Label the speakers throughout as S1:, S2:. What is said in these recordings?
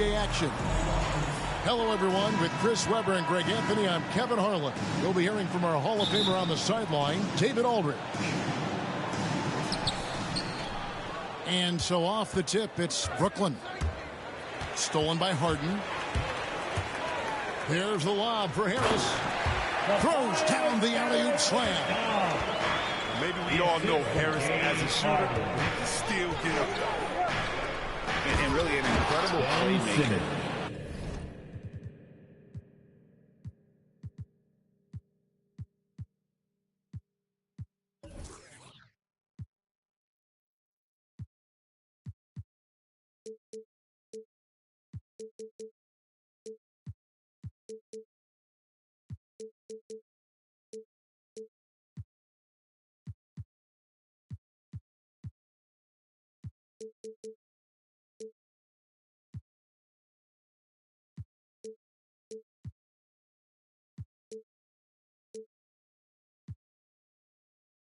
S1: NBA action. Hello, everyone. With Chris Webber and Greg Anthony, I'm Kevin Harlan. We'll be hearing from our Hall of Famer on the sideline, David Aldridge. And so off the tip, it's Brooklyn. Stolen by Harden. There's the lob for Harris. Throws down the alley-oop slam.
S2: Maybe we all know Harris as a shooter can still get up.
S3: And really an incredible playmaker.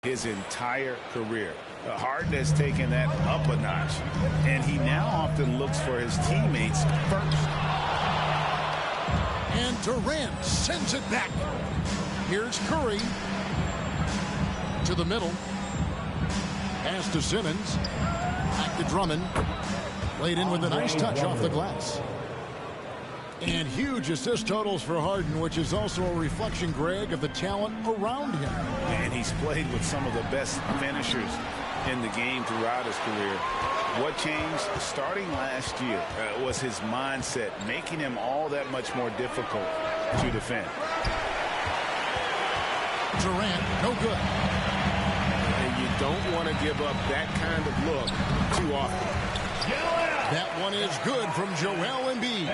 S3: His entire career. Harden has taken that up a notch, and he now often looks for his teammates first.
S1: And Durant sends it back. Here's Curry to the middle. Pass to Simmons. Back to Drummond. Laid in with a nice touch off the glass. And huge assist totals for Harden, which is also a reflection, Greg, of the talent around him.
S3: And he's played with some of the best finishers in the game throughout his career. What changed starting last year was his mindset, making him all that much more difficult to defend.
S1: Durant, no good.
S3: And you don't want to give up that kind of look too often.
S1: That one is good from Joel Embiid.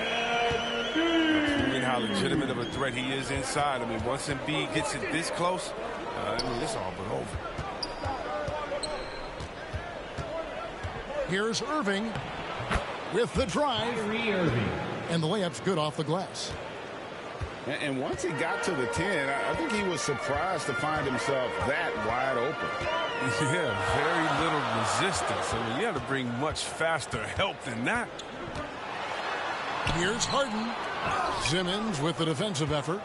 S2: Proving how legitimate of a threat he is inside. I mean, once Embiid gets it this close, it's all but over.
S1: Here's Irving with the drive. And the layup's good off the glass.
S3: And once he got to the 10, I think he was surprised to find himself that wide open.
S2: Yeah, very little resistance. I mean, you have to bring much faster help than that.
S1: Here's Harden. Simmons with the defensive effort.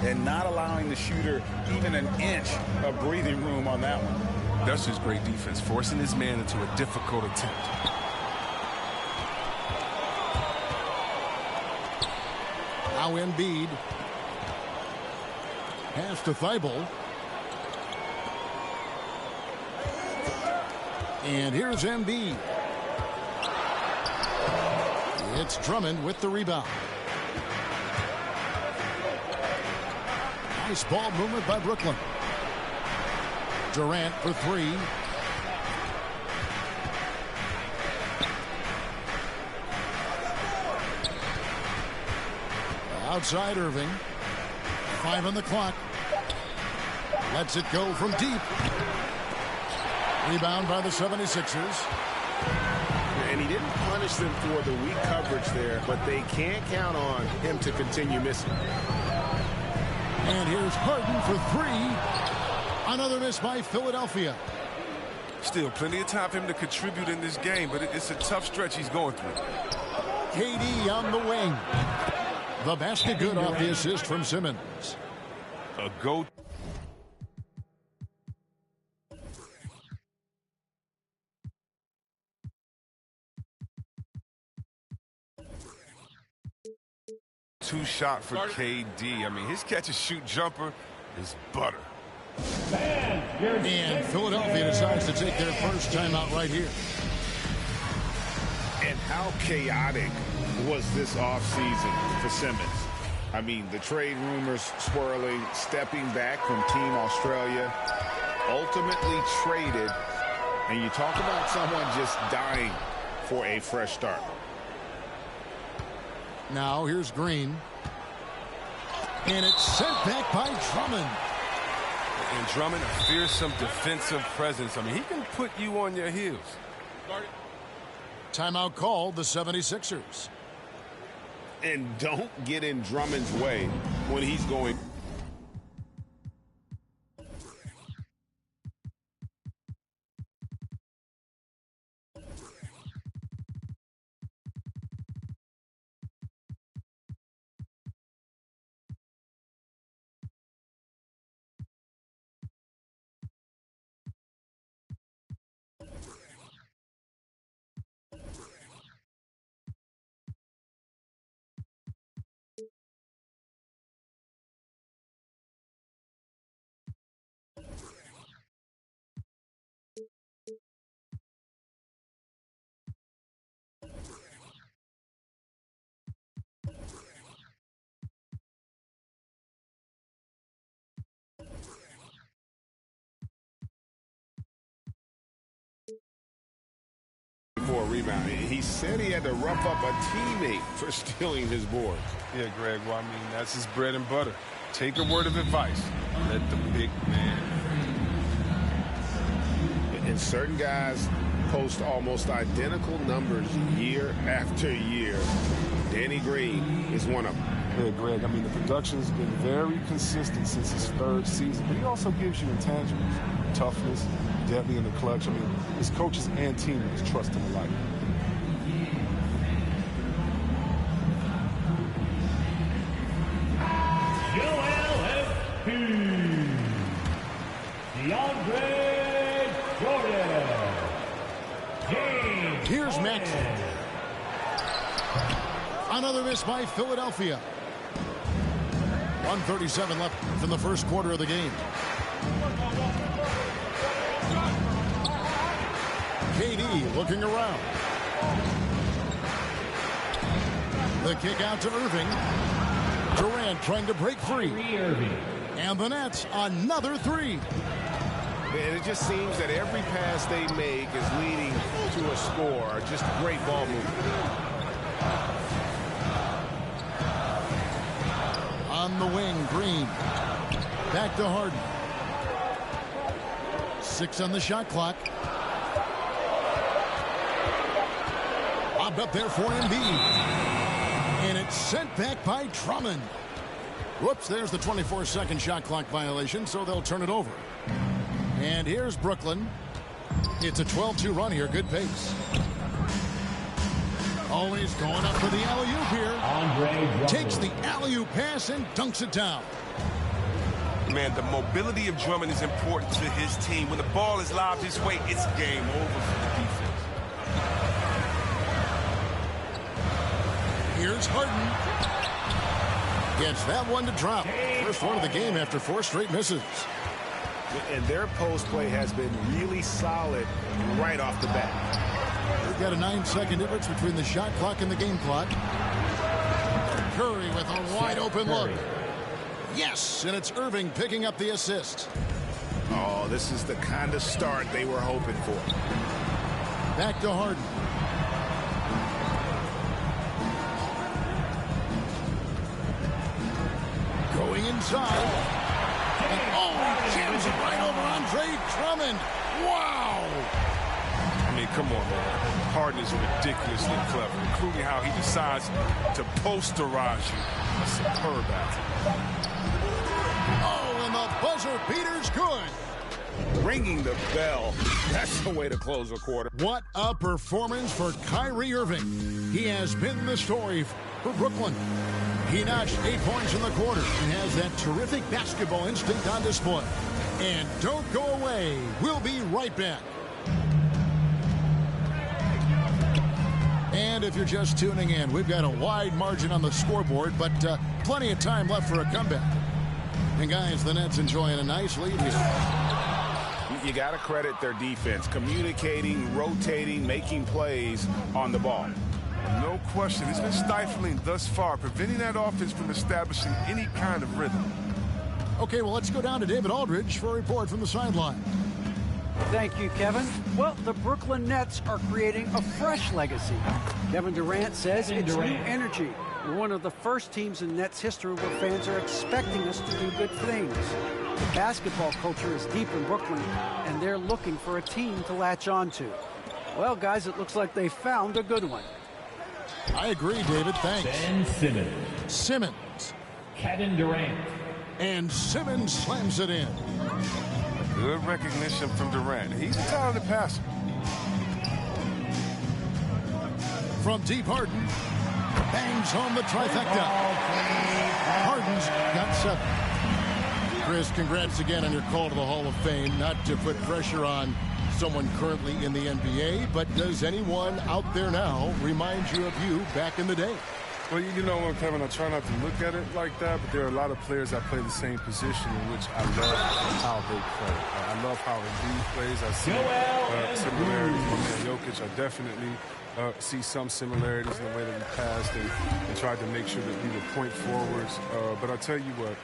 S3: And not allowing the shooter even an inch of breathing room on that one.
S2: That's just great defense, forcing his man into a difficult attempt.
S1: Now Embiid. Pass to Thibault. And here's Embiid. It's Drummond with the rebound. Nice ball movement by Brooklyn. Durant for three. Outside Irving. 5 on the clock. Lets it go from deep. Rebound by the 76ers.
S4: And he didn't punish them for the weak coverage there, but they can't count on him to continue missing.
S1: And here's Harden for three. Another miss by Philadelphia.
S2: Still plenty of time for him to contribute in this game, but it's a tough stretch he's going through.
S1: KD on the wing. The basket good off the assist from Simmons.
S2: A go. Two shot for KD. I mean, his catch-and-shoot jumper is butter.
S1: And Philadelphia decides to take their first timeout right here.
S3: And how chaotic was this offseason for Simmons? I mean, the trade rumors swirling, stepping back from Team Australia, ultimately traded, and you talk about someone just dying for a fresh start.
S1: Now here's Green. And it's sent back by Drummond.
S2: And Drummond, a fearsome defensive presence. I mean, he can put you on your heels.
S1: Timeout called, the 76ers.
S4: And don't get in Drummond's way when he's going
S3: said he had to rough up a teammate for stealing his board.
S2: Yeah, Greg, well, I mean, that's his bread and butter. Take a word of advice. Let the big man.
S3: And certain guys post almost identical numbers year after year. Danny Green is one of them.
S5: Yeah, Greg, I mean, the production's been very consistent since his third season, but he also gives you intangibles, toughness, deadly in the clutch. I mean, his coaches and teammates trust him alike.
S6: Joel Embiid, DeAndre Jordan, James
S1: Here's Maxey. Another miss by Philadelphia. 1:37 left in the first quarter of the game. KD looking around. The kick out to Irving. Durant trying to break free. And the Nets, another three.
S3: And it just seems that every pass they make is leading to a score. Just great ball movement.
S1: On the wing, Green. Back to Harden. 6 on the shot clock. Lobbed up there for Embiid. And it's sent back by Drummond. Whoops, there's the 24-second shot clock violation, so they'll turn it over. And here's Brooklyn. It's a 12-2 run here. Good pace. Always going up for the alley-oop here. Takes the alley-oop pass and dunks it down.
S2: Man, the mobility of Drummond is important to his team. When the ball is lobbed his way, it's game over for the defense.
S1: Here's Harden. Gets that one to drop. First one of the game after 4 straight misses.
S3: And their post play has been really solid right off the bat.
S1: They've got a 9-second difference between the shot clock and the game clock. Curry with a wide open look. Yes, and it's Irving picking up the assist.
S3: Oh, this is the kind of start they were hoping for.
S1: Back to Harden. Going inside. And oh, he jams it right over Andre Drummond. Wow.
S2: I mean, come on, man. Harden is ridiculously clever, including how he decides to posterize you. A superb athlete.
S1: Oh, and the buzzer beater's good.
S3: Ringing the bell. That's the way to close a quarter.
S1: What a performance for Kyrie Irving. He has been the story for Brooklyn. He notched 8 points in the quarter and has that terrific basketball instinct on display. And don't go away. We'll be right back. And if you're just tuning in, we've got a wide margin on the scoreboard, but plenty of time left for a comeback. And guys, the Nets enjoying a nice lead here.
S3: You got to credit their defense, communicating, rotating, making plays on the ball.
S2: No question. It's been stifling thus far, preventing that offense from establishing any kind of rhythm.
S1: Okay, well, let's go down to David Aldridge for a report from the sideline.
S7: Thank you, Kevin. Well, the Brooklyn Nets are creating a fresh legacy. Kevin Durant says it's new energy. We're one of the first teams in Nets history where fans are expecting us to do good things. The basketball culture is deep in Brooklyn, and they're looking for a team to latch on to. Well, guys, it looks like they found a good one.
S1: I agree, David. Thanks.
S6: Ben Simmons.
S1: Simmons.
S6: Kevin Durant.
S1: And Simmons slams it in.
S2: Good recognition from Durant. He's a talented passer.
S1: From deep, Harden bangs home the trifecta. Harden's got 7. Chris, congrats again on your call to the Hall of Fame. Not to put pressure on someone currently in the NBA, but does anyone out there now remind you of you back in the day?
S5: Well, you know what, Kevin, I try not to look at it like that, but there are a lot of players that play the same position in which I love how they play. I love how Embiid plays. I see similarities with my man Jokic. I definitely see some similarities in the way that we passed and tried to make sure that we were point forwards. But I tell you what,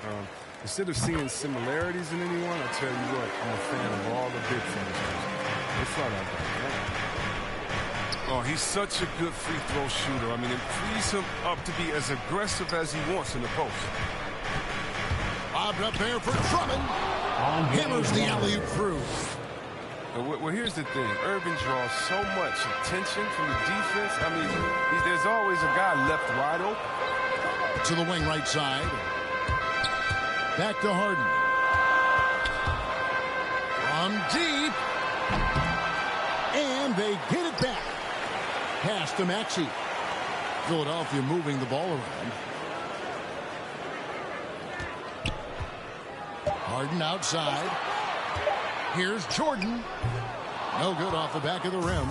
S5: instead of seeing similarities in anyone, I tell you what, I'm a fan of all the big franchises. It's not that bad. Oh, he's such a good free throw shooter. I mean, it frees him up to be as aggressive as he wants in the post.
S1: Bobbed up there for Drummond. Hammers the alley-oop through.
S5: Well, here's the thing. Irving draws so much attention from the defense. I mean, there's always a guy left wide open.
S1: To the wing right side. Back to Harden. From deep. And they get it back. Pass to Maxey. Philadelphia moving the ball around. Harden outside. Here's Jordan. No good off the back of the rim.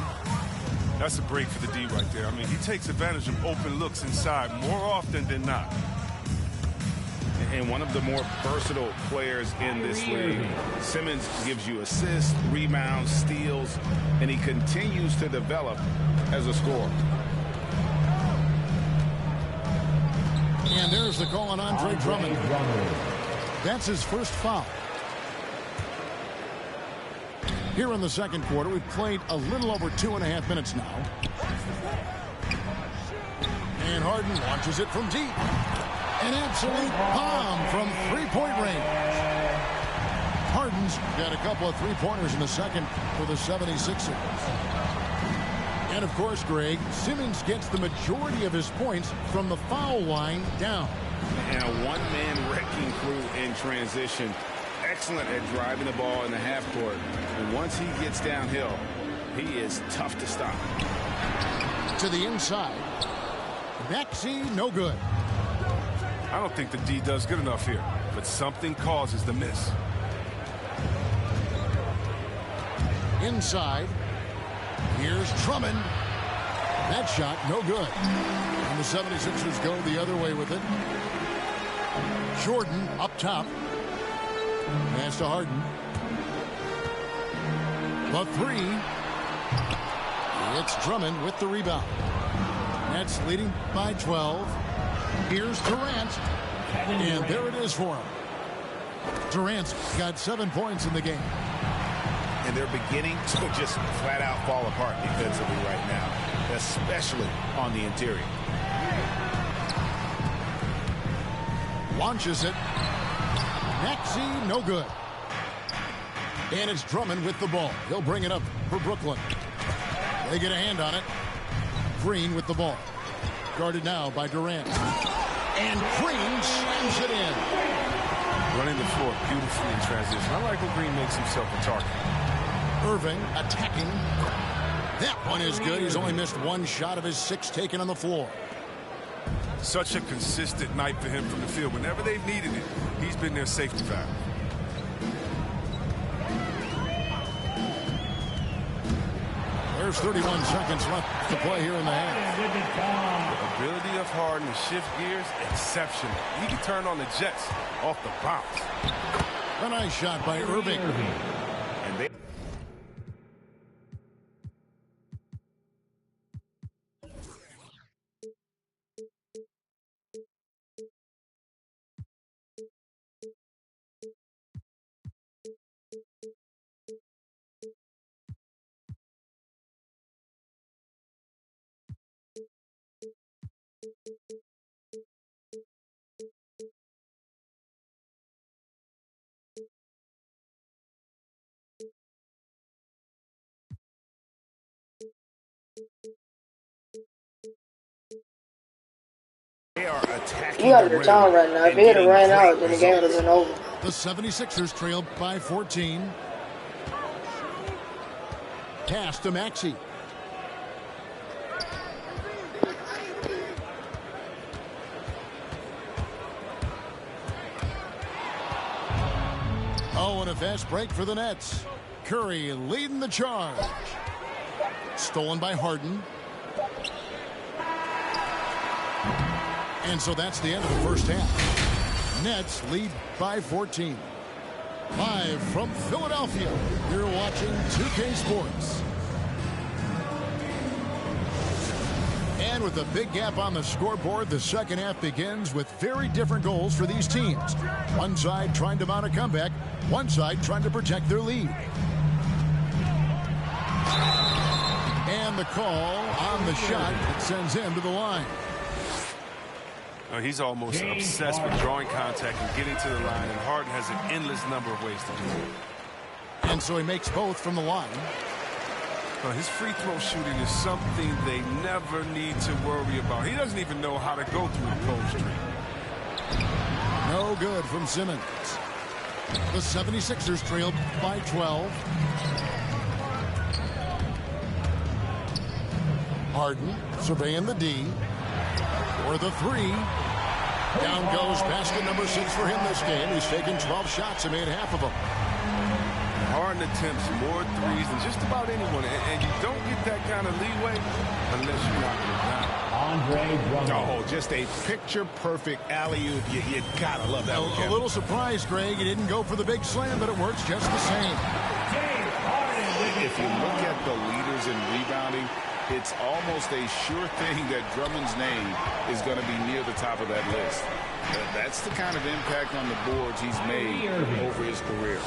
S5: That's a break for the D right there. I mean, he takes advantage of open looks inside more often than not.
S3: And one of the more versatile players in this league. Simmons gives you assists, rebounds, steals, and he continues to develop as a scorer.
S1: And there's the call on Andre Drummond. That's his first foul. Here in the second quarter, we've played a little over 2.5 minutes now. And Harden launches it from deep. An absolute bomb from three-point range. Harden's got a couple of three-pointers in the second for the 76ers. And, of course, Greg, Simmons gets the majority of his points from the foul line down.
S3: And a one-man wrecking crew in transition. Excellent at driving the ball in the half court. And once he gets downhill, he is tough to stop.
S1: To the inside. Maxey, no good.
S5: I don't think the D does good enough here, but something causes the miss.
S1: Inside. Here's Drummond. That shot, no good. And the 76ers go the other way with it. Jordan up top. Pass to Harden. The three. It's Drummond with the rebound. Nets leading by 12. Here's Durant. And there it is for him. Durant's got 7 points in the game.
S3: And they're beginning to just flat out fall apart defensively right now, especially on the interior.
S1: Launches it. Maxey, no good. And it's Drummond with the ball. He'll bring it up for Brooklyn. They get a hand on it. Green with the ball. Guarded now by Durant. And Green slams it in.
S5: Running the floor beautifully in transition. I like when Green makes himself a target.
S1: Irving attacking. That one is good. He's only missed one shot of his 6 taken on the floor.
S5: Such a consistent night for him from the field. Whenever they've needed it, he's been their safety valve.
S1: There's 31 seconds left to play here in the half.
S5: The ability of Harden to shift gears, exceptional. He can turn on the Jets off the bounce.
S1: A nice shot by Irving.
S3: And they are attacking.
S8: You out of town right now. If he had ran out, then the game would have been over.
S1: The 76ers trailed by 14. Pass to Maxey. Oh, and a fast break for the Nets. Curry leading the charge. Stolen by Harden. And so that's the end of the first half. Nets lead by 14. Live from Philadelphia, you're watching 2K Sports. And with a big gap on the scoreboard, the second half begins with very different goals for these teams. One side trying to mount a comeback, one side trying to protect their lead. And the call on the shot that sends him to the line.
S2: He's almost obsessed with drawing contact and getting to the line, and Harden has an endless number of ways to do it.
S1: And so he makes both from the line.
S2: His free throw shooting is something they never need to worry about. He doesn't even know how to go through the cold streak.
S1: No good from Simmons. The 76ers trailed by 12. Harden surveying the D. For the three. Down goes basket number 6 for him this game. He's taken 12 shots and made half of them.
S2: Harden attempts more threes than just about anyone, and you don't get that kind of leeway unless you knock it down.
S6: Andre Drummond.
S3: Oh, just a picture-perfect alley-oop. You gotta love that one, Kevin.
S1: A little surprised, Greg. He didn't go for the big slam, but it works just the same.
S3: If you look at the leaders in rebounding, it's almost a sure thing that Drummond's name is going to be near the top of that list. That's the kind of impact on the boards he's made over his career.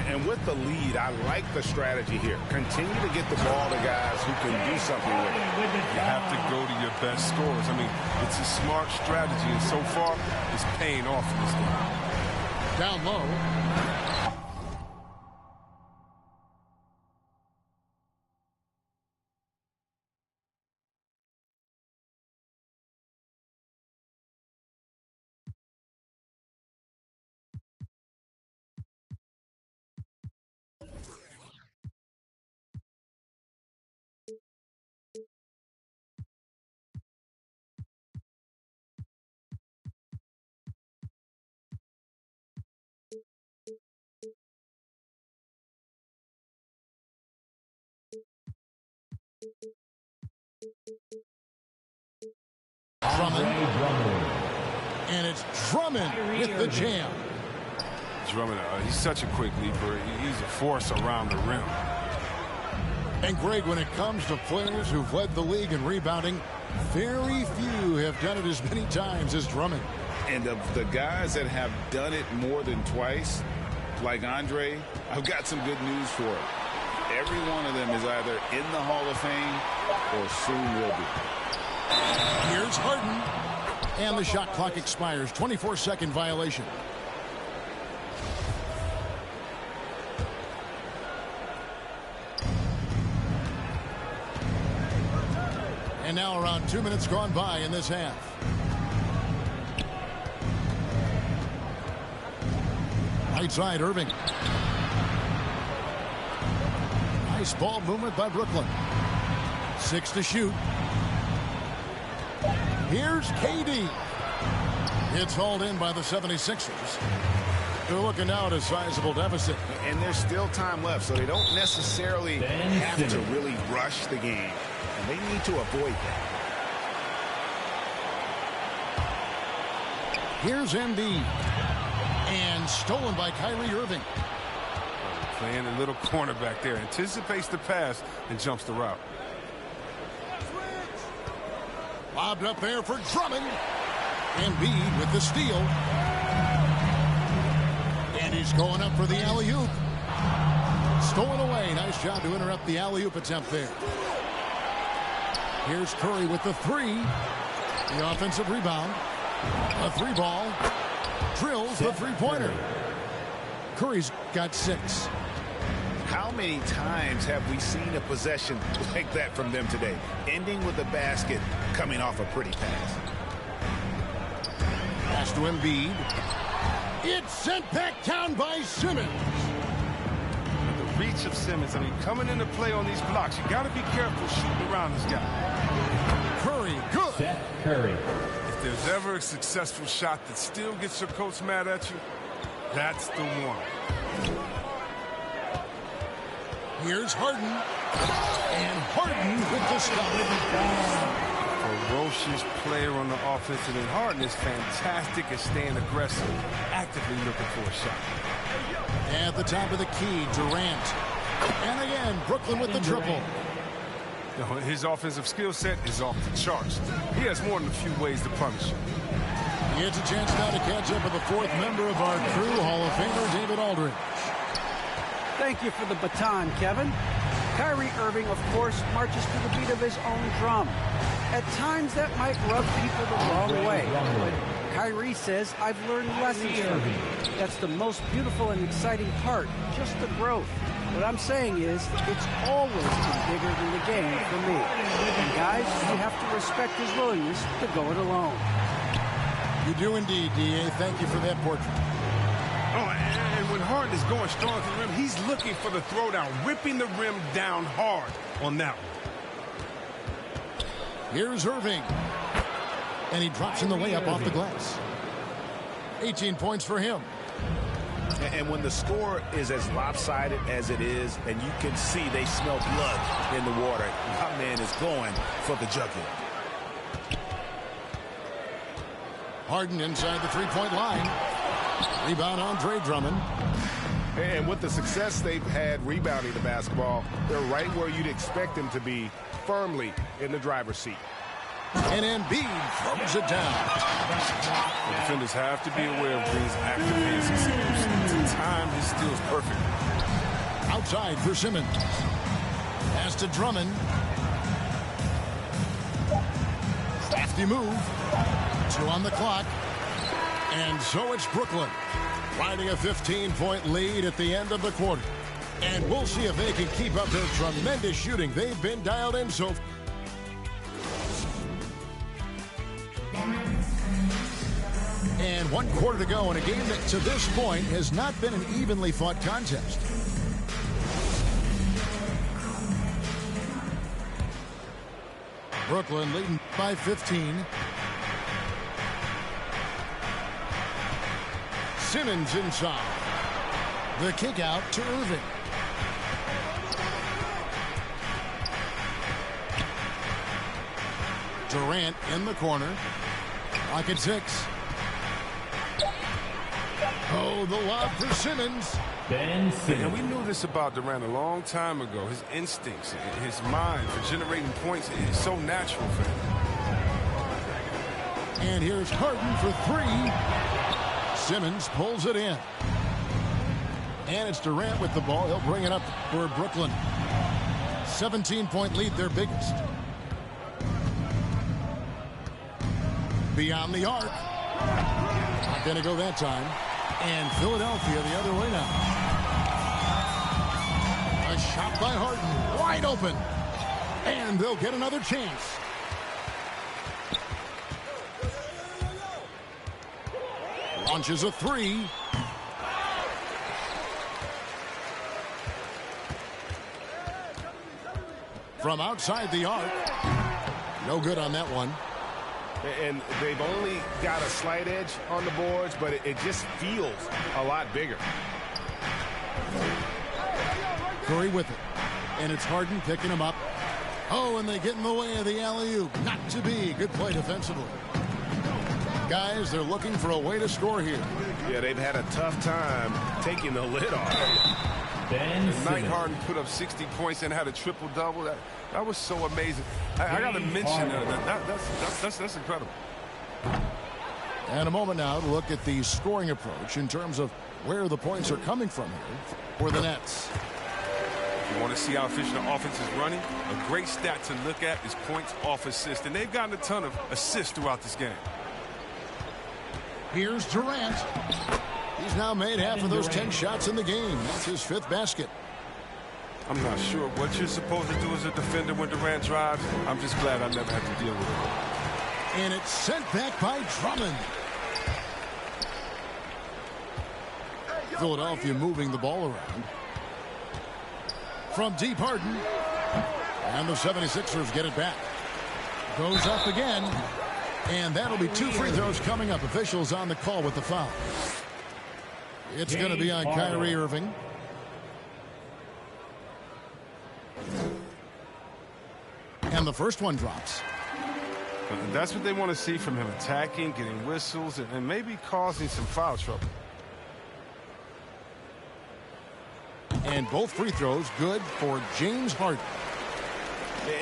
S3: And with the lead, I like the strategy here. Continue to get the ball to guys who can do something with it.
S2: You have to go to your best scorers. I mean, it's a smart strategy, and so far, it's paying off in this game.
S1: Down low. Drummond. And it's Drummond with the jam.
S2: Drummond, he's such a quick leaper. He's a force around the rim.
S1: And Greg, when it comes to players who've led the league in rebounding, very few have done it as many times as Drummond.
S3: And of the guys that have done it more than twice, like Andre, I've got some good news for him. Every one of them is either in the Hall of Fame or soon will be.
S1: Here's Harden. And the shot clock expires. 24-second violation. And now around 2 minutes gone by in this half. Right side, Irving. Nice ball movement by Brooklyn. 6 to shoot. Here's KD. It's hauled in by the 76ers. They're looking now at a sizable deficit.
S3: And there's still time left, so they don't necessarily have to really rush the game. And they need to avoid that.
S1: Here's Embiid. And stolen by Kyrie Irving.
S2: Playing a little cornerback there. Anticipates the pass and jumps the route.
S1: Lobbed up there for Drummond. Embiid with the steal. And he's going up for the alley-oop. Stolen away. Nice job to interrupt the alley-oop attempt there. Here's Curry with the three. The offensive rebound. A three ball. Drills the three-pointer. Curry's got 6.
S3: How many times have we seen a possession like that from them today? Ending with a basket, coming off a pretty pass.
S1: Pass to Embiid. It's sent back down by Simmons.
S2: The reach of Simmons, I mean, coming into play on these blocks, you got to be careful shooting around this guy.
S1: Curry, good.
S6: Seth Curry.
S2: If there's ever a successful shot that still gets your coach mad at you, that's the one.
S1: Here's Harden. And Harden with the stop.
S2: Ferocious player on the offensive end. Harden is fantastic at staying aggressive, actively looking for a shot.
S1: At the top of the key, Durant. And again, Brooklyn with the triple.
S2: His offensive skill set is off the charts. He has more than a few ways to punish you.
S1: He gets a chance now to catch up with the 4th member of our crew, Hall of Famer David Aldridge.
S7: Thank you for the baton, Kevin. Kyrie Irving, of course, marches to the beat of his own drum. At times, that might rub people the wrong way. But Kyrie says, I've learned lessons from it. That's the most beautiful and exciting part, just the growth. What I'm saying is, it's always been bigger than the game for me. And guys, you have to respect his willingness to go it alone.
S1: You do indeed, D.A. Thank you for that portrait.
S2: Oh, and when Harden is going strong to the rim, he's looking for the throwdown, ripping the rim down hard on that one.
S1: Here's Irving. And he drops in the layup off the glass. 18 points for him.
S3: And when the score is as lopsided as it is, and you can see they smell blood in the water, my man is going for the jugular.
S1: Harden inside the three-point line. Rebound, Andre Drummond.
S4: And with the success they've had rebounding the basketball, they're right where you'd expect them to be, firmly in the driver's seat.
S1: And Embiid throws it down.
S2: The defenders have to be aware of Green's active hands. He seems to time his steals perfect.
S1: Outside for Simmons. Pass to Drummond. Crafty move. 2 on the clock. And so it's Brooklyn riding a 15-point lead at the end of the quarter. And we'll see if they can keep up their tremendous shooting. They've been dialed in so far. And 1 quarter to go in a game that to this point has not been an evenly fought contest. Brooklyn leading by 15. Simmons inside. The kick out to Irving. Durant in the corner. Clock at 6. Oh, the lob for Simmons.
S6: Ben Simmons.
S2: And we knew this about Durant a long time ago. His instincts, his mind for generating points is so natural for him.
S1: And here's Harden for 3. Simmons pulls it in. And it's Durant with the ball. He'll bring it up for Brooklyn. 17-point lead, their biggest. Beyond the arc. Not going to go that time. And Philadelphia the other way now. A shot by Harden. Wide open. And they'll get another chance. Launches a 3. From outside the arc. No good on that one.
S4: And they've only got a slight edge on the boards, but it just feels a lot bigger.
S1: Curry with it. And it's Harden picking him up. Oh, and they get in the way of the alley-oop. Not to be. Good play defensively. Guys, they're looking for a way to score here.
S4: Yeah, they've had a tough time taking the lid off.
S6: Ben
S2: The night Harden put up 60 points and had a triple-double. That was so amazing. I got to mention that's incredible.
S1: And a moment now to look at the scoring approach in terms of where the points are coming from here for the Nets.
S2: If you want to see how efficient the offense is running, a great stat to look at is points off assist. And they've gotten a ton of assists throughout this game.
S1: Here's Durant. He's now made half of those 10 shots in the game. That's his 5th basket.
S2: I'm not sure what you're supposed to do as a defender when Durant drives. I'm just glad I never had to deal with it.
S1: And it's sent back by Drummond. Philadelphia moving the ball around. From deep, Harden. And the 76ers get it back. Goes up again. And that'll be 2 free throws coming up. Officials on the call with the foul. It's going to be on Kyrie Irving. And the first one drops.
S2: That's what they want to see from him, attacking, getting whistles, and maybe causing some foul trouble.
S1: And both free throws good for James Harden.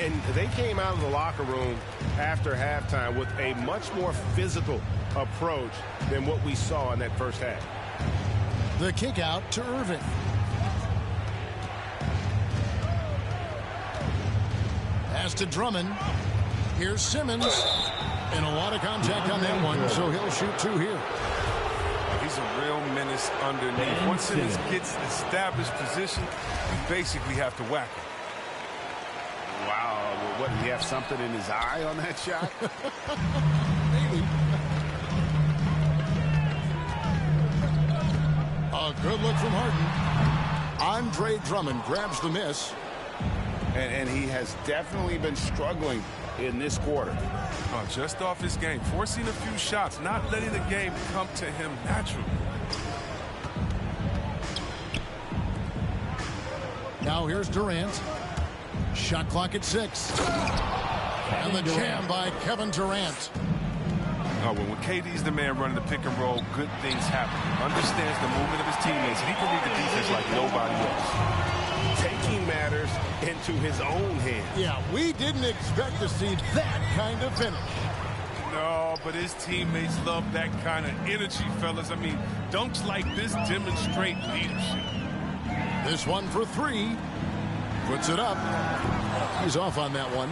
S4: And they came out of the locker room after halftime with a much more physical approach than what we saw in that first half.
S1: The kick out to Irving. Pass to Drummond. Here's Simmons. And a lot of contact on that one, so he'll shoot 2 here.
S2: He's a real menace underneath. Once Simmons gets established position, you basically have to whack him.
S3: Wow, what, did he have something in his eye on that shot?
S1: Maybe. A good look from Harden. Andre Drummond grabs the miss.
S3: And he has definitely been struggling in this quarter.
S2: Just off his game, forcing a few shots, not letting the game come to him naturally.
S1: Now here's Durant. Shot clock at 6. And the jam by Kevin Durant.
S2: When KD's the man running the pick and roll, good things happen. Understands the movement of his teammates, and he can read the defense like nobody else.
S3: Taking matters into his own hands.
S1: Yeah, we didn't expect to see that kind of finish.
S2: No, but his teammates love that kind of energy, fellas. I mean, dunks like this demonstrate leadership.
S1: This one for 3. Puts it up. He's off on that one.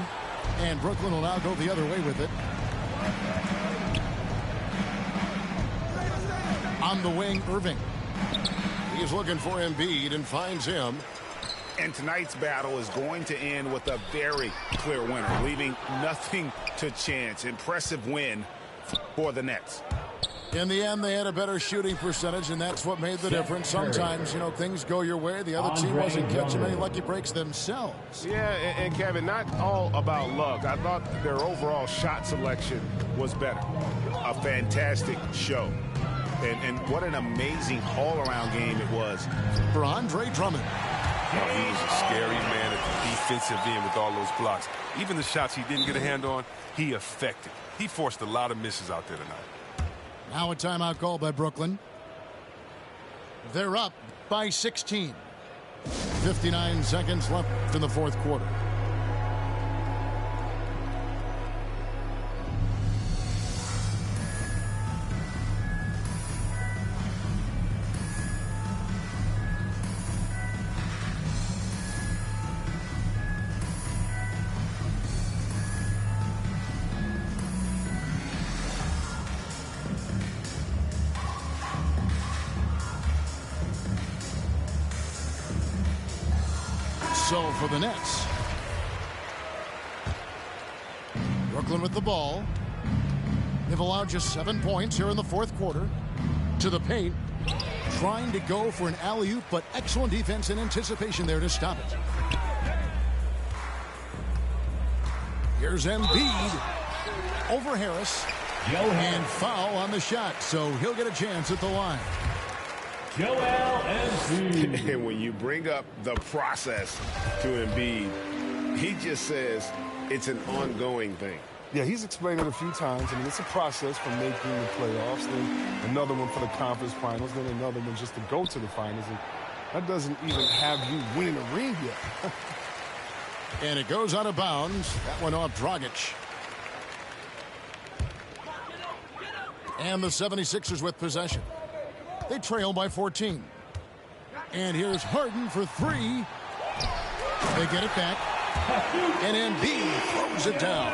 S1: And Brooklyn will now go the other way with it. On the wing, Irving. He's looking for Embiid and finds him.
S3: And tonight's battle is going to end with a very clear winner, leaving nothing to chance. Impressive win for the Nets.
S1: In the end, they had a better shooting percentage, and that's what made the difference. Sometimes, you know, things go your way. The other team wasn't catching many lucky breaks themselves.
S4: Yeah, and Kevin, not all about luck. I thought their overall shot selection was better.
S3: A fantastic show. And what an amazing all-around game it was
S1: for Andre Drummond.
S2: Oh, he's a scary man at the defensive end with all those blocks. Even the shots he didn't get a hand on, he affected. He forced a lot of misses out there tonight.
S1: Now a timeout call by Brooklyn. They're up by 16. 59 seconds left in the fourth quarter. So for the Nets, Brooklyn with the ball. They've allowed just 7 points here in the fourth quarter. To the paint, trying to go for an alley-oop, but excellent defense and anticipation there to stop it. Here's Embiid over Harris, and foul on the shot, so he'll get a chance at the line.
S6: Joel Embiid.
S3: And when you bring up the process to Embiid, he just says it's an ongoing thing.
S5: Yeah, he's explained it a few times. I mean, it's a process from making the playoffs, then another one for the conference finals, then another one just to go to the finals. And that doesn't even have you winning a ring yet.
S1: And it goes out of bounds. That one off Dragic. And the 76ers with possession. They trail by 14. And here's Harden for 3. They get it back. And Embiid throws it down.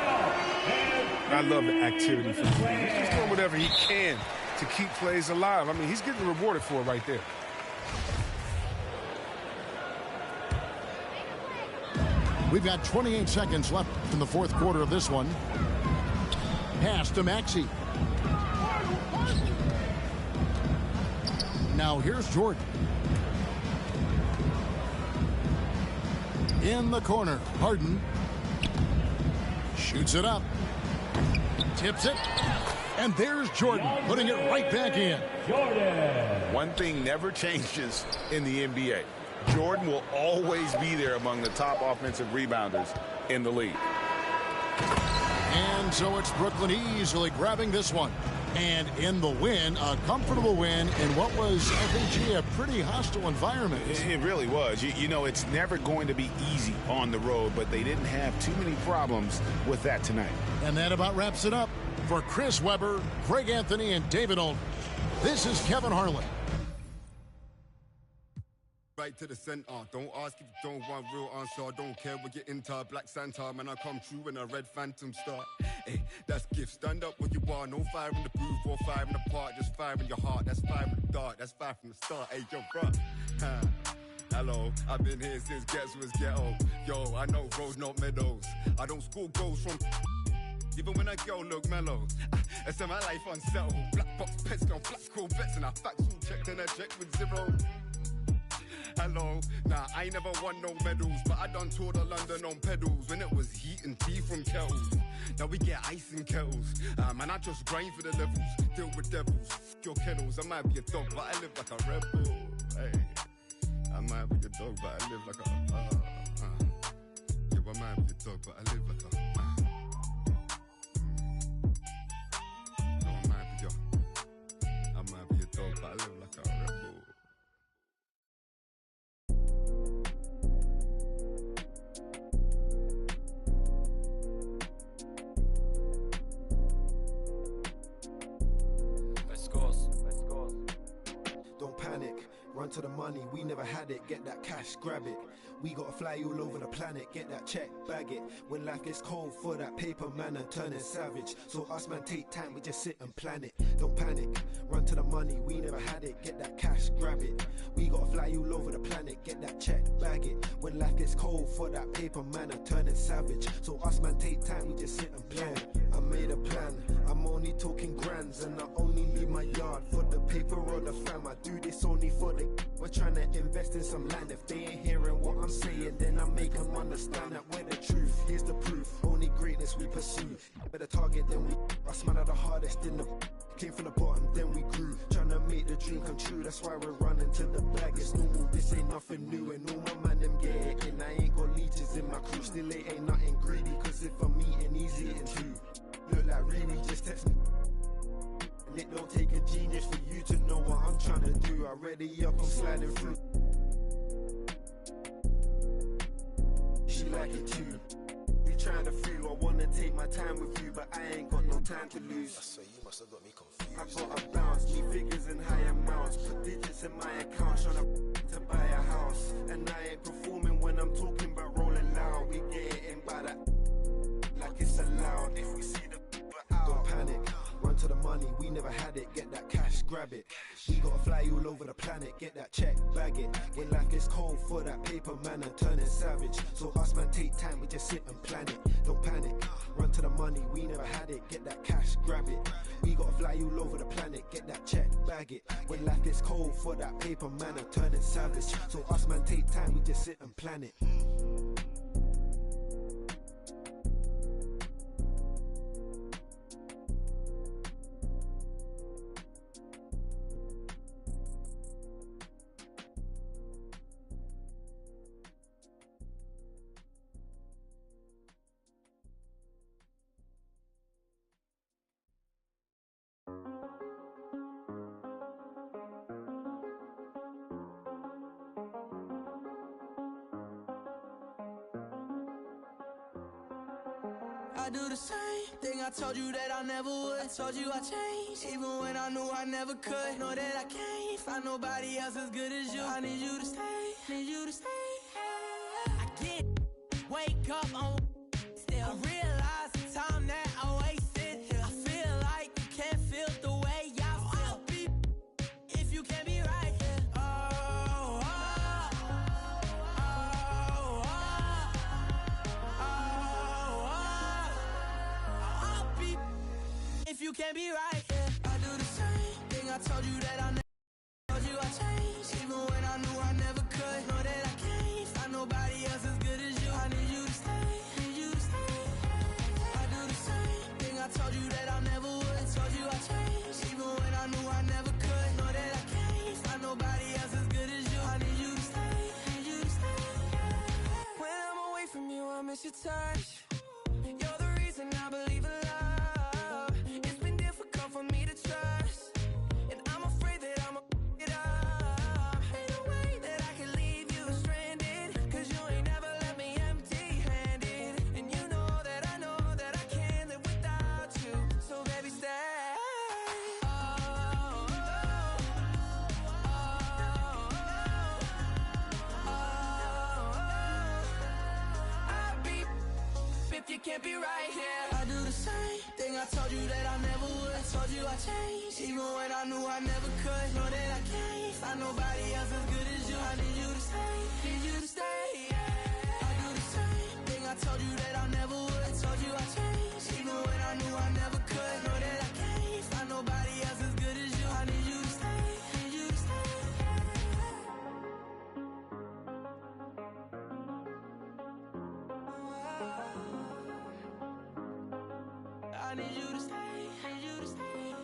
S5: I love the activity from him. He's just doing whatever he can to keep plays alive. I mean, he's getting rewarded for it right there.
S1: We've got 28 seconds left in the fourth quarter of this one. Pass to Maxey. Now here's Jordan. In the corner, Harden shoots it up. Tips it. And there's Jordan putting it right back in.
S6: Jordan.
S3: One thing never changes in the NBA. Jordan will always be there among the top offensive rebounders in the league.
S1: And so it's Brooklyn easily grabbing this one. And in the win, a comfortable win in what was, I think, a pretty hostile environment.
S3: It really was. You know, it's never going to be easy on the road, but they didn't have too many problems with that tonight.
S1: And that about wraps it up. For Chris Webber, Greg Anthony, and David Aldridge, this is Kevin Harlan.
S9: right to the center. Don't ask if you don't want real answer. I don't care what you're into. Black Santa, man, I come true in a red phantom star. Hey, that's gift. Stand up what you are. No fire in the booth or fire in the park. Just fire in your heart. That's fire in the dark. That's fire from the start. Hey, yo, bruh. Hello, I've been here since Gets was ghetto. Yo, I know roads, not meadows. I don't score goals from even when a girl look mellow. I set my life unsettled. Black box pets, got black Corvettes, and I facts all checked and I checked with zero. Hello, nah, I ain't never won no medals, but I done toured of London on pedals when it was heat and tea from kettles. Now we get ice in kettles. Man, I just grind for the levels, deal with devils. F your kennels, I might be a dog, but I live like a rebel. Hey, I might be a dog, but I live like a. Yeah, I might be a dog, but I live like a. No, I might be a dog, but I live like a rebel.
S10: Don't panic, run to the money, we never had it, get that cash, grab it. We gotta fly all over the planet, get that check, bag it. When life gets cold for that paper man and turning savage. So us man take time, we just sit and plan it. Don't panic, run to the money, we never had it, get that cash, grab it. We gotta fly all over the planet, get that check, bag it. When life gets cold for that paper man and turning savage. So us man take time, we just sit and plan it. I made a plan, I'm only talking grands, and I only leave my yard for the paper or the fam. I do this only for the. We're trying to invest in some land. If they ain't hearing what I'm saying, then I make them understand that we're the truth. Here's the proof, only greatness we pursue. Better target than we. Us man are the hardest in the. Came from the bottom, then we grew. Trying to make the dream come true, that's why we're running to the bag. It's normal, this ain't nothing new. And all my man them get it in. I ain't got leeches in my crew. Still it ain't nothing greedy, cause if I'm eating, he's eating too. Look like Riri, just text me. And it don't take a genius for you to know what I'm trying to do. I ready up, I'm sliding through. She like it too. We trying to feel, I wanna take my time with you, but I ain't got no time to lose.
S11: So you must have got me confused.
S10: I gotta bounce, me figures in high amounts. Put digits in my account, trying to buy a house. And I ain't performing when I'm talking about rolling loud. We get it in by that, like it's allowed. If we see the out, don't panic, run to the money, we never had it, get that cash, grab it. We gotta fly all over the planet, get that check, bag it. When life gets cold for that paper man and turning savage. So us man take time, we just sit and plan it. Don't panic, run to the money, we never had it, get that cash, grab it. We gotta fly all over the planet, get that check, bag it. When life gets cold for that paper man and turning savage. So us man take time, we just sit and plan it.
S12: I do the same thing I told you that I never would. I told you I changed, even when I knew I never could. Know that I can't find nobody else as good as you. I need you to stay, need you to stay. I get, wake up on still. I realize the time that I wasted here. I feel like you can't feel the way I feel. I'll be if you can't be right here. If you can't be right, yeah. I do the same thing I told you that I never told you I changed, even when I knew I never could. Know that I can't find nobody else as good as you. I need you to stay, need you to stay. I do the same thing I told you that I never would. I told you I changed, even when I knew I never could. Know that I can't find nobody else as good as you. I need you to stay, need you to stay. When I'm away from you, I miss your touch. You're the reason I believe in love. For me to trust, and I'm afraid that I'ma f it up. Ain't no way that I can leave you stranded, cause you ain't never left me empty-handed. And you know that I can't live without you. So baby, stay. it can't be right here. I do the same thing I told you that I never would. I told you I changed, even when I knew I never could. Know that I can't find nobody else as good as you. I need you to stay, need you to stay, yeah. I do the same thing I told you that I never would. I told you I changed, even when I knew I never could. Know that I can't find nobody else as good as you. I need you to stay, need you to stay. I need you to stay, need you to stay.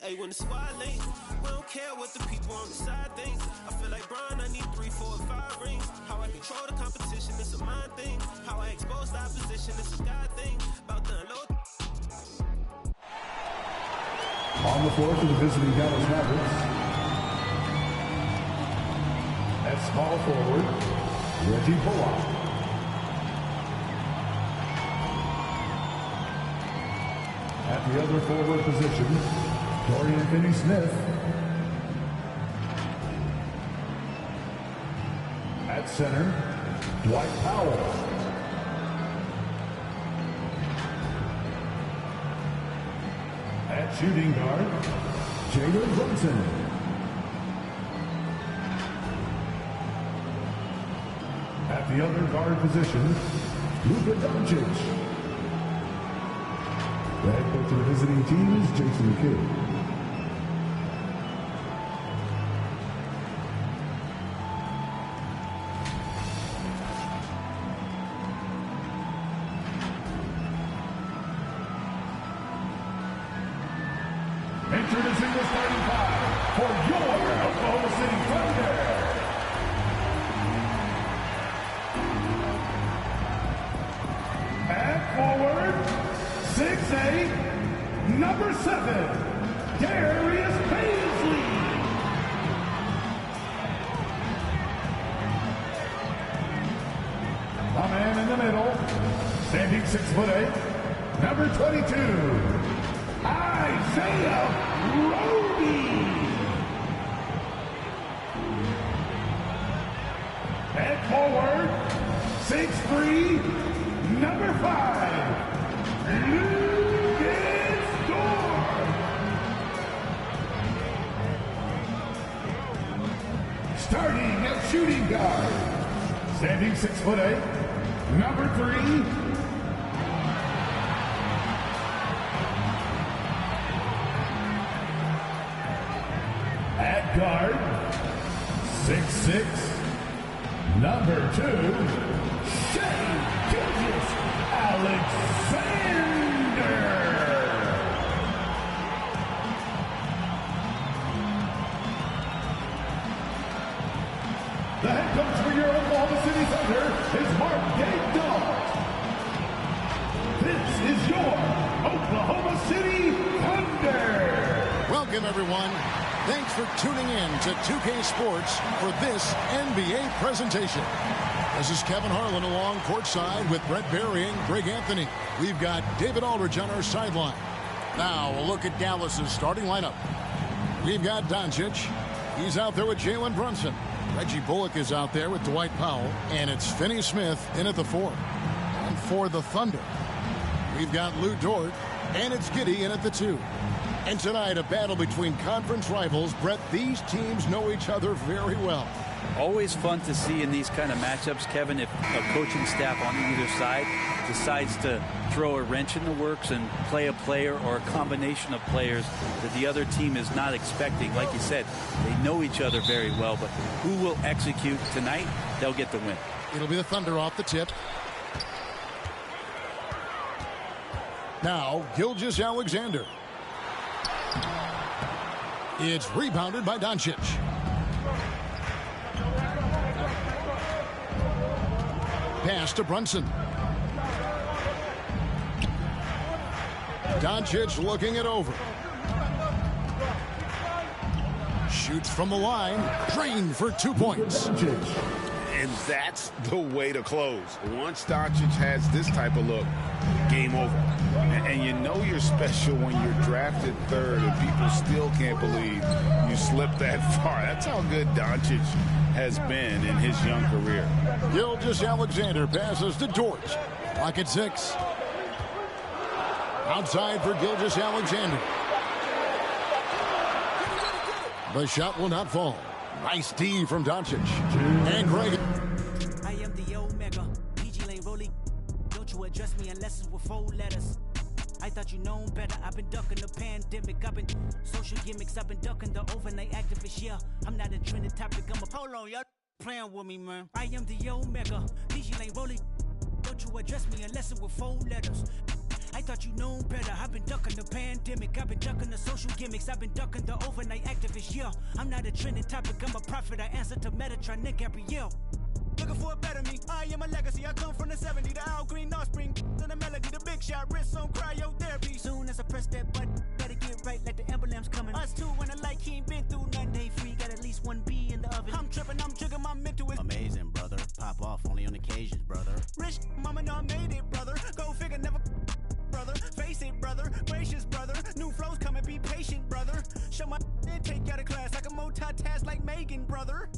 S11: Hey, when the squad link, we don't care what the people on the side think. I feel like Brian, I need 3, 4, 5 rings. How I control the competition, it's a mind thing. How I expose the opposition, it's a God thing. About the unload.
S13: On the floor for the visiting Dallas Mavericks, at small forward, Reggie Bullock. At the other forward position, Dorian Finney-Smith. At center, Dwight Powell. At shooting guard, Jalen Brunson. At the other guard position, Luka Doncic. The head coach of the visiting team is Jason Kidd. Introducing the starting five for your Oklahoma City Thunder. At forward, 6'8", number 7, Darius Paisley. A man in the middle, standing 6'8", number 22, Isaiah Roby. At forward, 6'3", number 5, Lucas Dort. Starting at shooting guard, standing 6'8", number 3, at guard, 6'6", number 2, Shai Gilgeous-Alexander. The head coach for your Oklahoma City Thunder is Mark Daigneault. This is your Oklahoma City Thunder.
S1: Welcome, everyone. Thanks for tuning in to 2K Sports for this NBA presentation. This is Kevin Harlan along courtside with Brett Berry and Greg Anthony. We've got David Aldridge on our sideline. Now a look at Dallas's starting lineup. We've got Doncic. He's out there with Jalen Brunson. Reggie Bullock is out there with Dwight Powell. And it's Finney-Smith in at the 4. And for the Thunder, we've got Lou Dort. And it's Giddey in at the 2. And tonight, a battle between conference rivals. Brett, these teams know each other very well.
S14: Always fun to see in these kind of matchups, Kevin, if a coaching staff on either side decides to throw a wrench in the works and play a player or a combination of players that the other team is not expecting. Like you said, they know each other very well, but who will execute tonight, they'll get the win.
S1: It'll be the Thunder off the tip. Now, Gilgeous-Alexander. It's rebounded by Doncic. Pass to Brunson. Doncic looking it over. Shoots from the line. Drained for 2 points.
S3: And that's the way to close. Once Doncic has this type of look, game over. And you know you're special when you're drafted third and people still can't believe you slipped that far. That's how good Doncic has been in his young career.
S1: Gilgeous-Alexander passes to Dort. Clock at 6. Outside for Gilgeous-Alexander. The shot will not fall. Nice D from Doncic. And Greg.
S12: I am the Omega. PG Lane Rolly. Don't you address me unless it's with 4 letters. I thought you known better. I've been ducking the pandemic. I've been social gimmicks. I've been ducking the overnight activists. Yeah, I'm not a trending topic. I'm a hold on, y'all playing with me, man. I am the Omega. PG Lane Rolly. Don't you address me unless it's with 4 letters. I thought you known better. I've been ducking the pandemic. I've been ducking the social gimmicks. I've been ducking the overnight activists. Yeah, I'm not a trending topic. I'm a prophet. I answer to Metatron, Nick Gabrielle. Looking for a better me. I am a legacy. I come from the 70s. The Al Green offspring. To the melody. The big shot. Wrist on cryotherapy. Soon as I press that button, better get right like the emblem's coming. Us two when I like he ain't been through nothing. Day free. Got at least 1 B in the oven. I'm tripping. I'm jigging. My mental is
S15: amazing, brother. Pop off only on occasions, brother.
S12: Rich mama know I made it, brother. Go figure, never brother. Face it, brother. Gracious, brother. New flows coming, be patient, brother. Show my and take you out of class like a multitask like Megan, brother.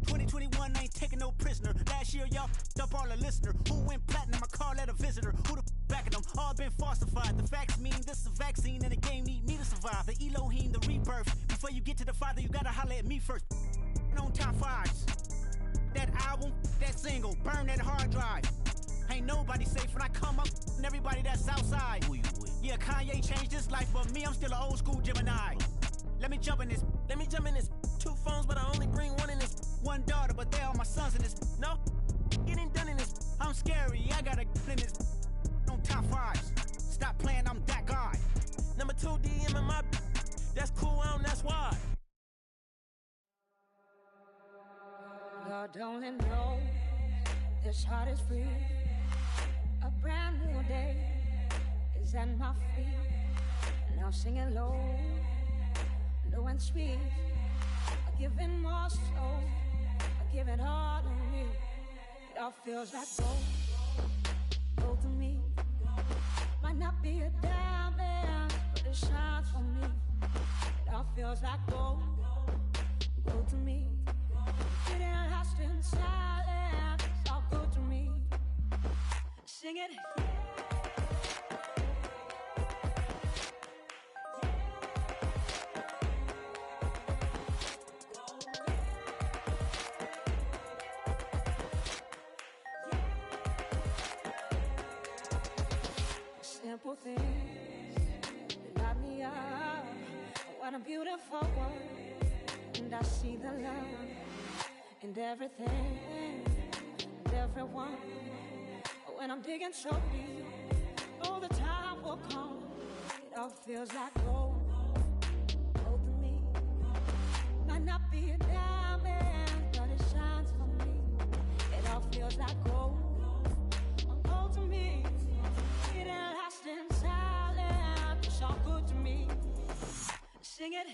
S12: 2021 ain't taking no prisoner. Last year, y'all up all the listener. Who went platinum? I call that a visitor. Who the back of them? All been falsified. The facts mean this is a vaccine and the game need me to survive. The Elohim, the rebirth. Before you get to the Father, you gotta holler at me first. On top 5s. That album, that single, burn that hard drive. Ain't nobody safe when I come up and everybody that's outside.
S15: Who you with?
S12: Yeah, Kanye changed his life, but me, I'm still an old school Gemini. Let me jump in this. 2 phones, but I only bring 1 in this. 1 daughter, but they all my sons in this. No, getting done in this. I'm scary, I gotta get in this. On top 5s. Stop playing, I'm that guy.
S11: Number 2 DM in my. That's cool, that's why.
S16: Lord only knows this heart is free. A brand new day is at my feet. Now singing low, low and sweet. I give it more so, I give it all to me. It all feels like gold to me. Might not be a diamond, but it shines for me. It all feels like gold to me. Getting lost in silence, it's all good to me. Sing it. Simple things that light me up. What a beautiful world. And I see the love in everything and everyone. When I'm digging so deep, all the time will come. It all feels like gold to me. Might not be a diamond, but it shines for me. It all feels like gold to me. It ain't lost in silence. It's all good to me. Sing it.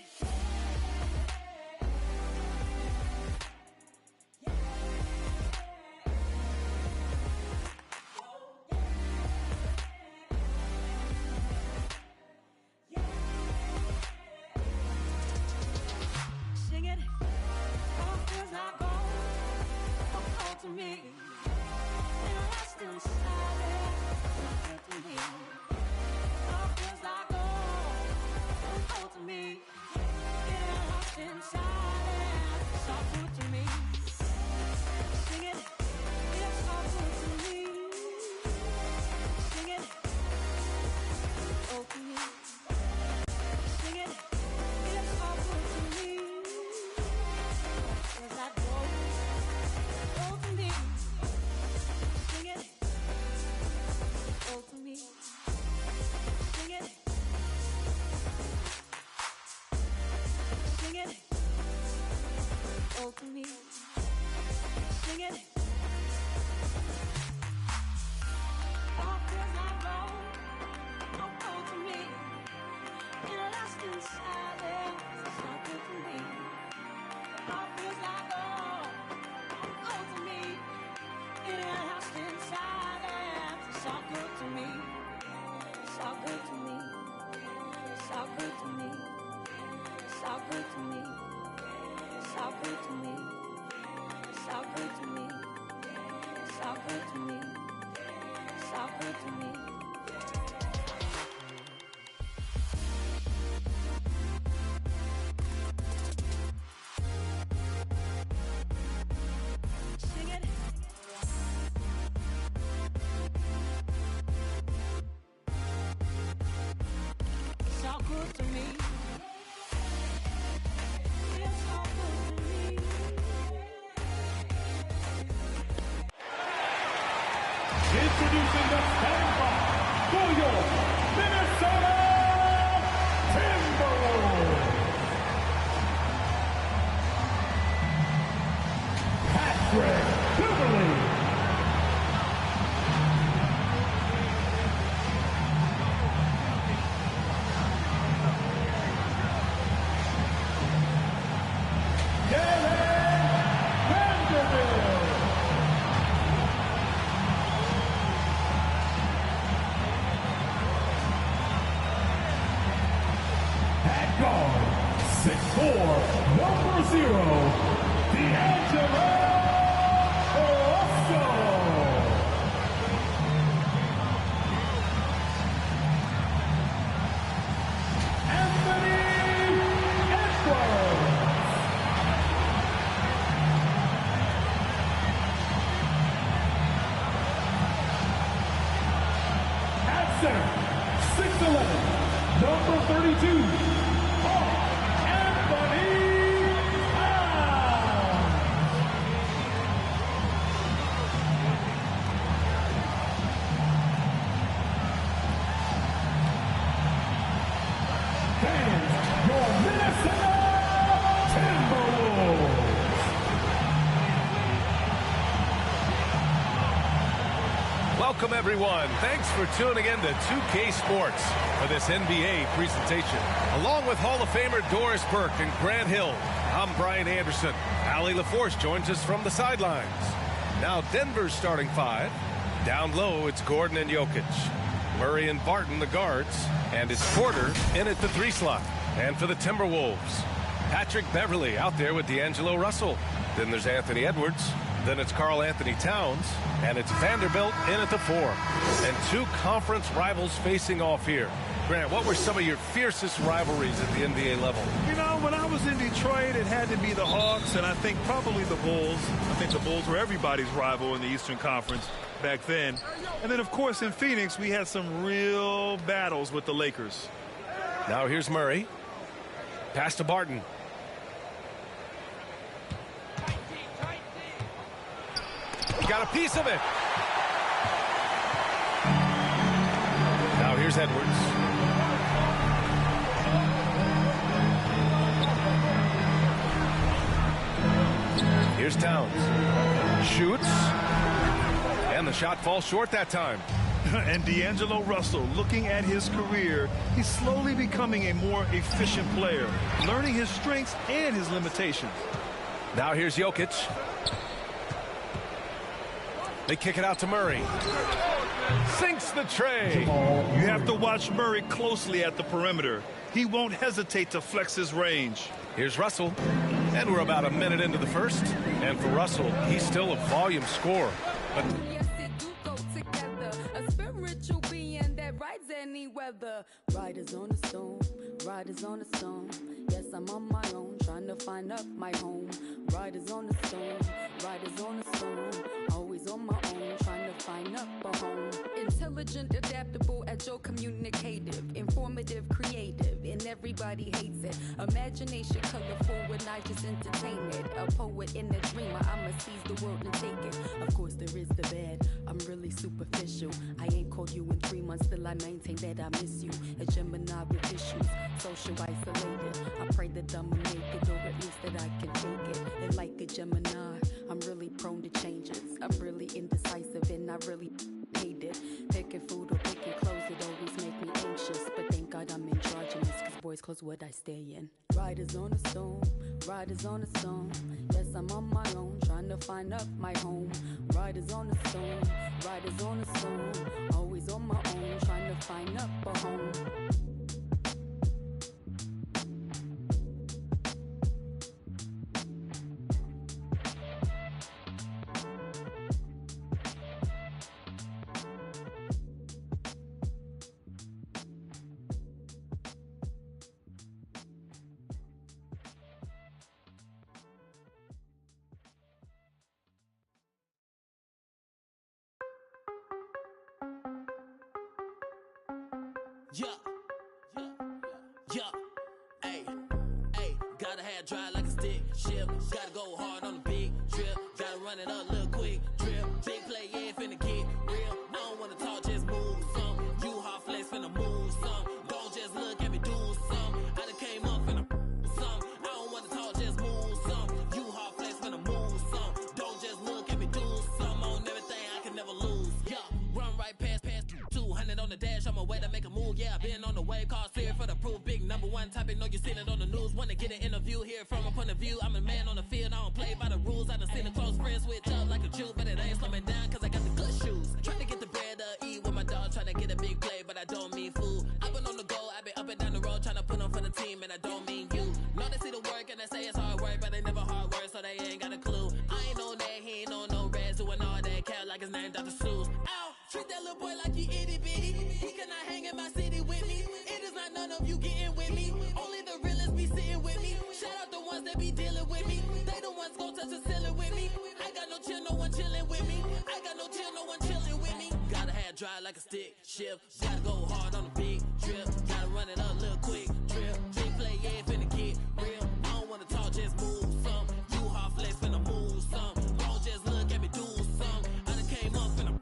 S16: To me, and lost in silence, to me. All feels like gold to me. so good to me. Feels so good to me.
S13: Introducing the starting five for your Minnesota Timberwolves. Patrick Beverly. Number 0, D'Angelo Russell. Anthony Edwards. At center, 6'11", number 32.
S17: Welcome, everyone. Thanks for tuning in to 2K Sports for this NBA presentation. Along with Hall of Famer Doris Burke and Grant Hill, I'm Brian Anderson. Allie LaForce joins us from the sidelines. Now Denver's starting five. Down low, it's Gordon and Jokic. Murray and Barton, the guards. And it's Porter in at the 3 slot. And for the Timberwolves, Patrick Beverly out there with D'Angelo Russell. Then there's Anthony Edwards. Then it's Karl Anthony Towns, and it's Vanderbilt in at the 4. And 2 conference rivals facing off here. Grant, what were some of your fiercest rivalries at the NBA level?
S18: You know, when I was in Detroit, it had to be the Hawks, and I think probably the Bulls. I think the Bulls were everybody's rival in the Eastern Conference back then. And then, of course, in Phoenix, we had some real battles with the Lakers.
S17: Now here's Murray. Pass to Barton. He got a piece of it. Now here's Edwards. Here's Towns. Shoots. And the shot falls short that time.
S18: And D'Angelo Russell, looking at his career, he's slowly becoming a more efficient player, learning his strengths and his limitations.
S17: Now here's Jokic. They kick it out to Murray. Sinks the tray.
S18: You have to watch Murray closely at the perimeter. He won't hesitate to flex his range.
S17: Here's Russell. And we're about a minute into the first. And for Russell, he's still a volume scorer. But
S12: yes, it do go together. A spiritual being that rides any weather. Riders on a stone, riders on a stone. Yes, I'm on my own, trying to find up my home. Riders on a stone, riders on a stone. Always on my own, trying to find up a home. Intelligent, adaptable, agile, communicative, informative, creative, and everybody hates it. Imagination, colorful, and I just entertain it. A poet and a dreamer, I'ma seize the world and take it. Of course, there is the bad. I'm really superficial. I ain't called you in 3 months, still I maintain that I miss you. A Gemini with issues, social isolated. I pray that I'm naked, or at least that I can take it. And like a Gemini, I'm really prone to changes. I'm really indecisive, and I really hate it. Picking food or picking clothes, it always make me anxious. But thank God I'm androgynous, cause boys clothes what I stay in. Riders on a stone, riders on a stone. Yes, I'm on my own, trying to find up my home. Riders on a stone, riders on a stone. Always on my own, trying to find up a home.
S11: Yeah. Yeah, hey, gotta have dry like a stick shift. Gotta go hard on the big trip. Gotta run it up, little quick drip. Big play, yeah, finna get real. I don't wanna talk, just move some. You hot flex, finna move some. Don't just look at me, do some. I done came up, finna some. I don't wanna talk, just move some. You hot flex, finna move some. Don't just look at me, do some. On everything, I can never lose. Yeah, run right past 200 on the dash. On my way to make a move. Yeah, been on the wave, call serious for the proof. Big number one topic, know you seen it on the news. Wanna get an interview here from a point of view. I'm a man on the field, I don't play by the rules. I done seen a close friend switch up like a Jew, but it ain't slow me down cause I got the good shoes. Trying to get the bread to eat with my dog, trying to get a big play, but I don't mean food. I've been on the go, I've been up and down the road, trying to put on for the team, and I don't mean you. Know they see the work and they say it's hard work, but they never hard work, so they ain't got a clue. I ain't on that, he ain't on no reds, doing all that cat like his name Dr. Seuss. Ow, treat that little boy like he itty bitty. He cannot hang in my city with me. It is not none of you getting with me. Only the realists be sitting with me. Shout out the ones that be dealing with me. They the ones gon' touch the ceiling with me. I got no chill, no one chilling with me. I got no chill, no one chilling with me. Gotta have dry like a stick shift. Gotta go hard on the big trip. Gotta run it up, little quick trip. Big play, yeah, finna get real. I don't wanna talk, just move some. You hard flex, finna move some. Don't just look at me, do some. I done came up, finna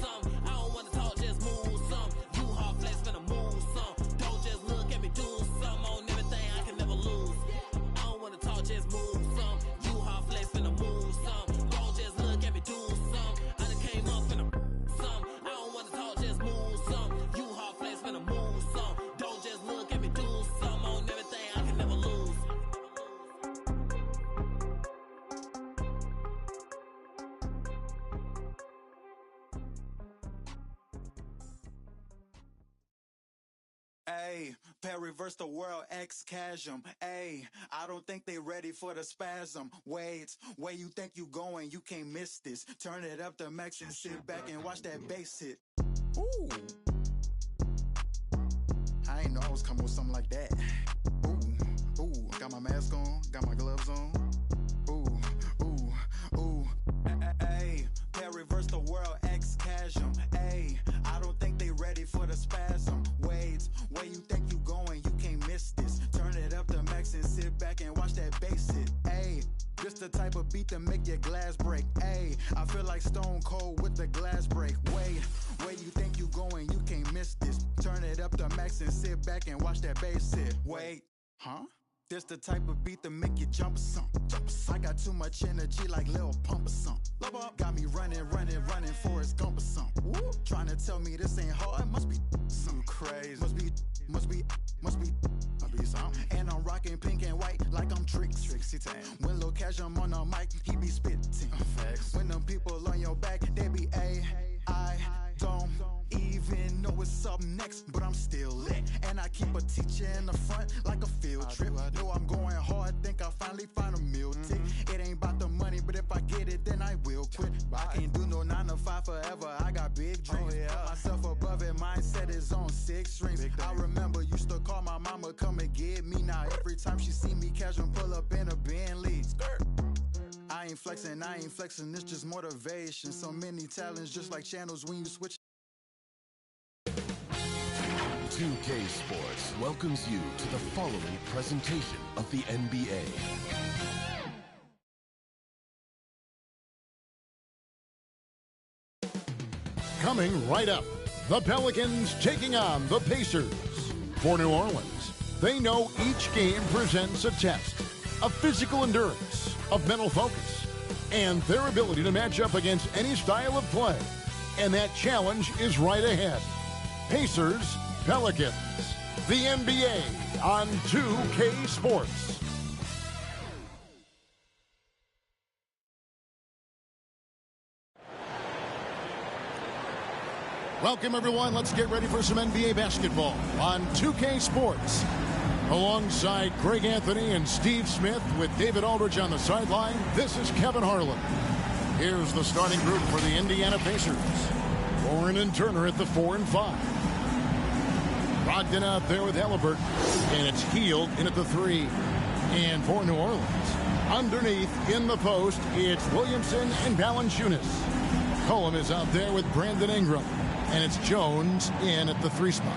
S11: some. I don't wanna talk, just move some. You hard flex, finna move some. Don't just look at me, do some. On everything, I can never lose. I don't wanna talk, just move some. You hard flex, finna move some. Don't just look at me, do some. I done came up, finna some. I don't wanna talk, just move some. You hard flex, finna move some. Don't just look at me, do some. On everything, I can never lose.
S19: Ayy, reverse the world, X-Chasm. Ayy, I don't think they ready for the spasm. Wait, where you think you going? You can't miss this. Turn it up to max and sit back and watch that bass hit. Ooh. I ain't know I was coming with something like that. Ooh, got my mask on, got my gloves on. Ooh. Ayy, reverse the world, X-Chasm. Ayy, I don't think they ready for the spasm. Wait, where you think you going? You can't miss this. Turn it up to max and sit back and watch that bass hit. Ayy, this the type of beat that make your glass break. Ayy, I feel like Stone Cold with the glass break. Wait, where you think you going? You can't miss this. Turn it up to max and sit back and watch that bass hit. Wait, huh? This the type of beat that make you jump or something. I got too much energy like Lil Pump or something. Got me running, Forrest Gump or something. Trying to tell me this ain't hard, must be something crazy. Must be something. And I'm rocking pink and white like I'm Trixie Tan. When Lil Cash I'm on the mic, he be spitting. When them people on your back, they be I don't even know what's up next, but I'm still lit. And I keep a teacher in the front like a field trip. Know I'm going hard, think I finally find a meal tick. It ain't about the money, but if I get it, then I will quit. I can't do no 9 to 5 forever, I got big dreams. Put myself above it, mindset is on 6 strings. I remember used to call my mama, come and get me. Now every time she see me casual, pull up in a Bentley. I ain't flexing, it's just motivation. So many talents, just like channels when you switch.
S20: 2K Sports welcomes you to the following presentation of the NBA.
S1: Coming right up, the Pelicans taking on the Pacers. For New Orleans, they know each game presents a test of physical endurance, of mental focus, and their ability to match up against any style of play. And that challenge is right ahead. Pacers, Pelicans, the NBA on 2K Sports. Welcome, everyone. Let's get ready for some NBA basketball on 2K Sports. Alongside Greg Anthony and Steve Smith with David Aldridge on the sideline, this is Kevin Harlan. Here's the starting group for the Indiana Pacers. Warren and Turner at the 4 and 5. Brogdon out there with Halliburton, and it's Hield in at the 3. And for New Orleans, underneath in the post, it's Williamson and Valanciunas. Cullum is out there with Brandon Ingram, and it's Jones in at the 3 spot.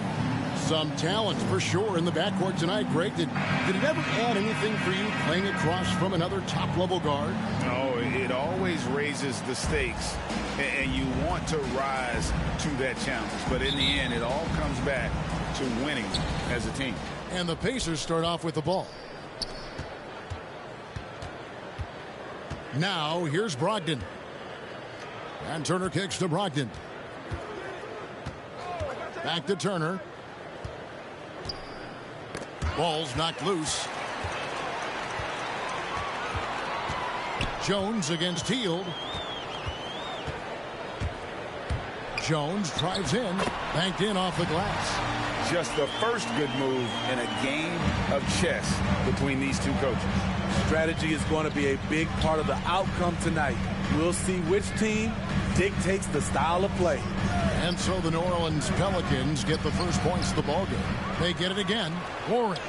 S1: Some talent for sure in the backcourt tonight, Greg. Did it ever add anything for you playing across from another top-level guard?
S3: No, it always raises the stakes, and you want to rise to that challenge. But in the end, it all comes back to winning as a team.
S1: And the Pacers start off with the ball. Now, here's Brogdon. And Turner kicks to Brogdon. Back to Turner. Ball's knocked loose. Jones against Hield. Jones drives in. Banked in off the glass.
S3: Just the first good move in a game of chess between these two coaches.
S21: Strategy is going to be a big part of the outcome tonight. We'll see which team dictates the style of play.
S1: And so the New Orleans Pelicans get the first points of the ballgame. They get it again. Warren.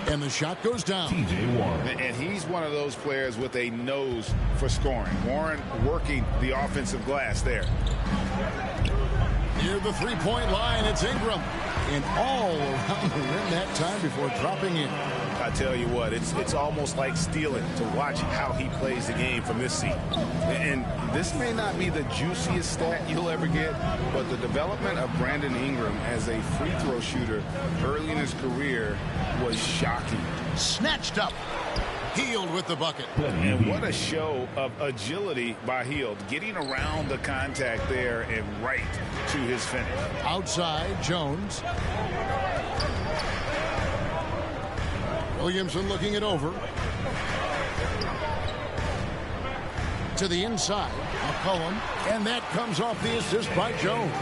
S1: And the shot goes down.
S3: TJ Warren. And he's one of those players with a nose for scoring. Warren working the offensive glass there.
S1: Near the three-point line, it's Ingram. And all around the rim that time before dropping in.
S3: I tell you what, it's almost like stealing to watch how he plays the game from this seat. And this may not be the juiciest stat you'll ever get, but the development of Brandon Ingram as a free throw shooter early in his career was shocking.
S1: Snatched up. Hield with the bucket.
S3: And what a show of agility by Hield, getting around the contact there and right to his finish.
S1: Outside, Jones. Williamson looking it over. To the inside. McCollum. And that comes off the assist by Jones.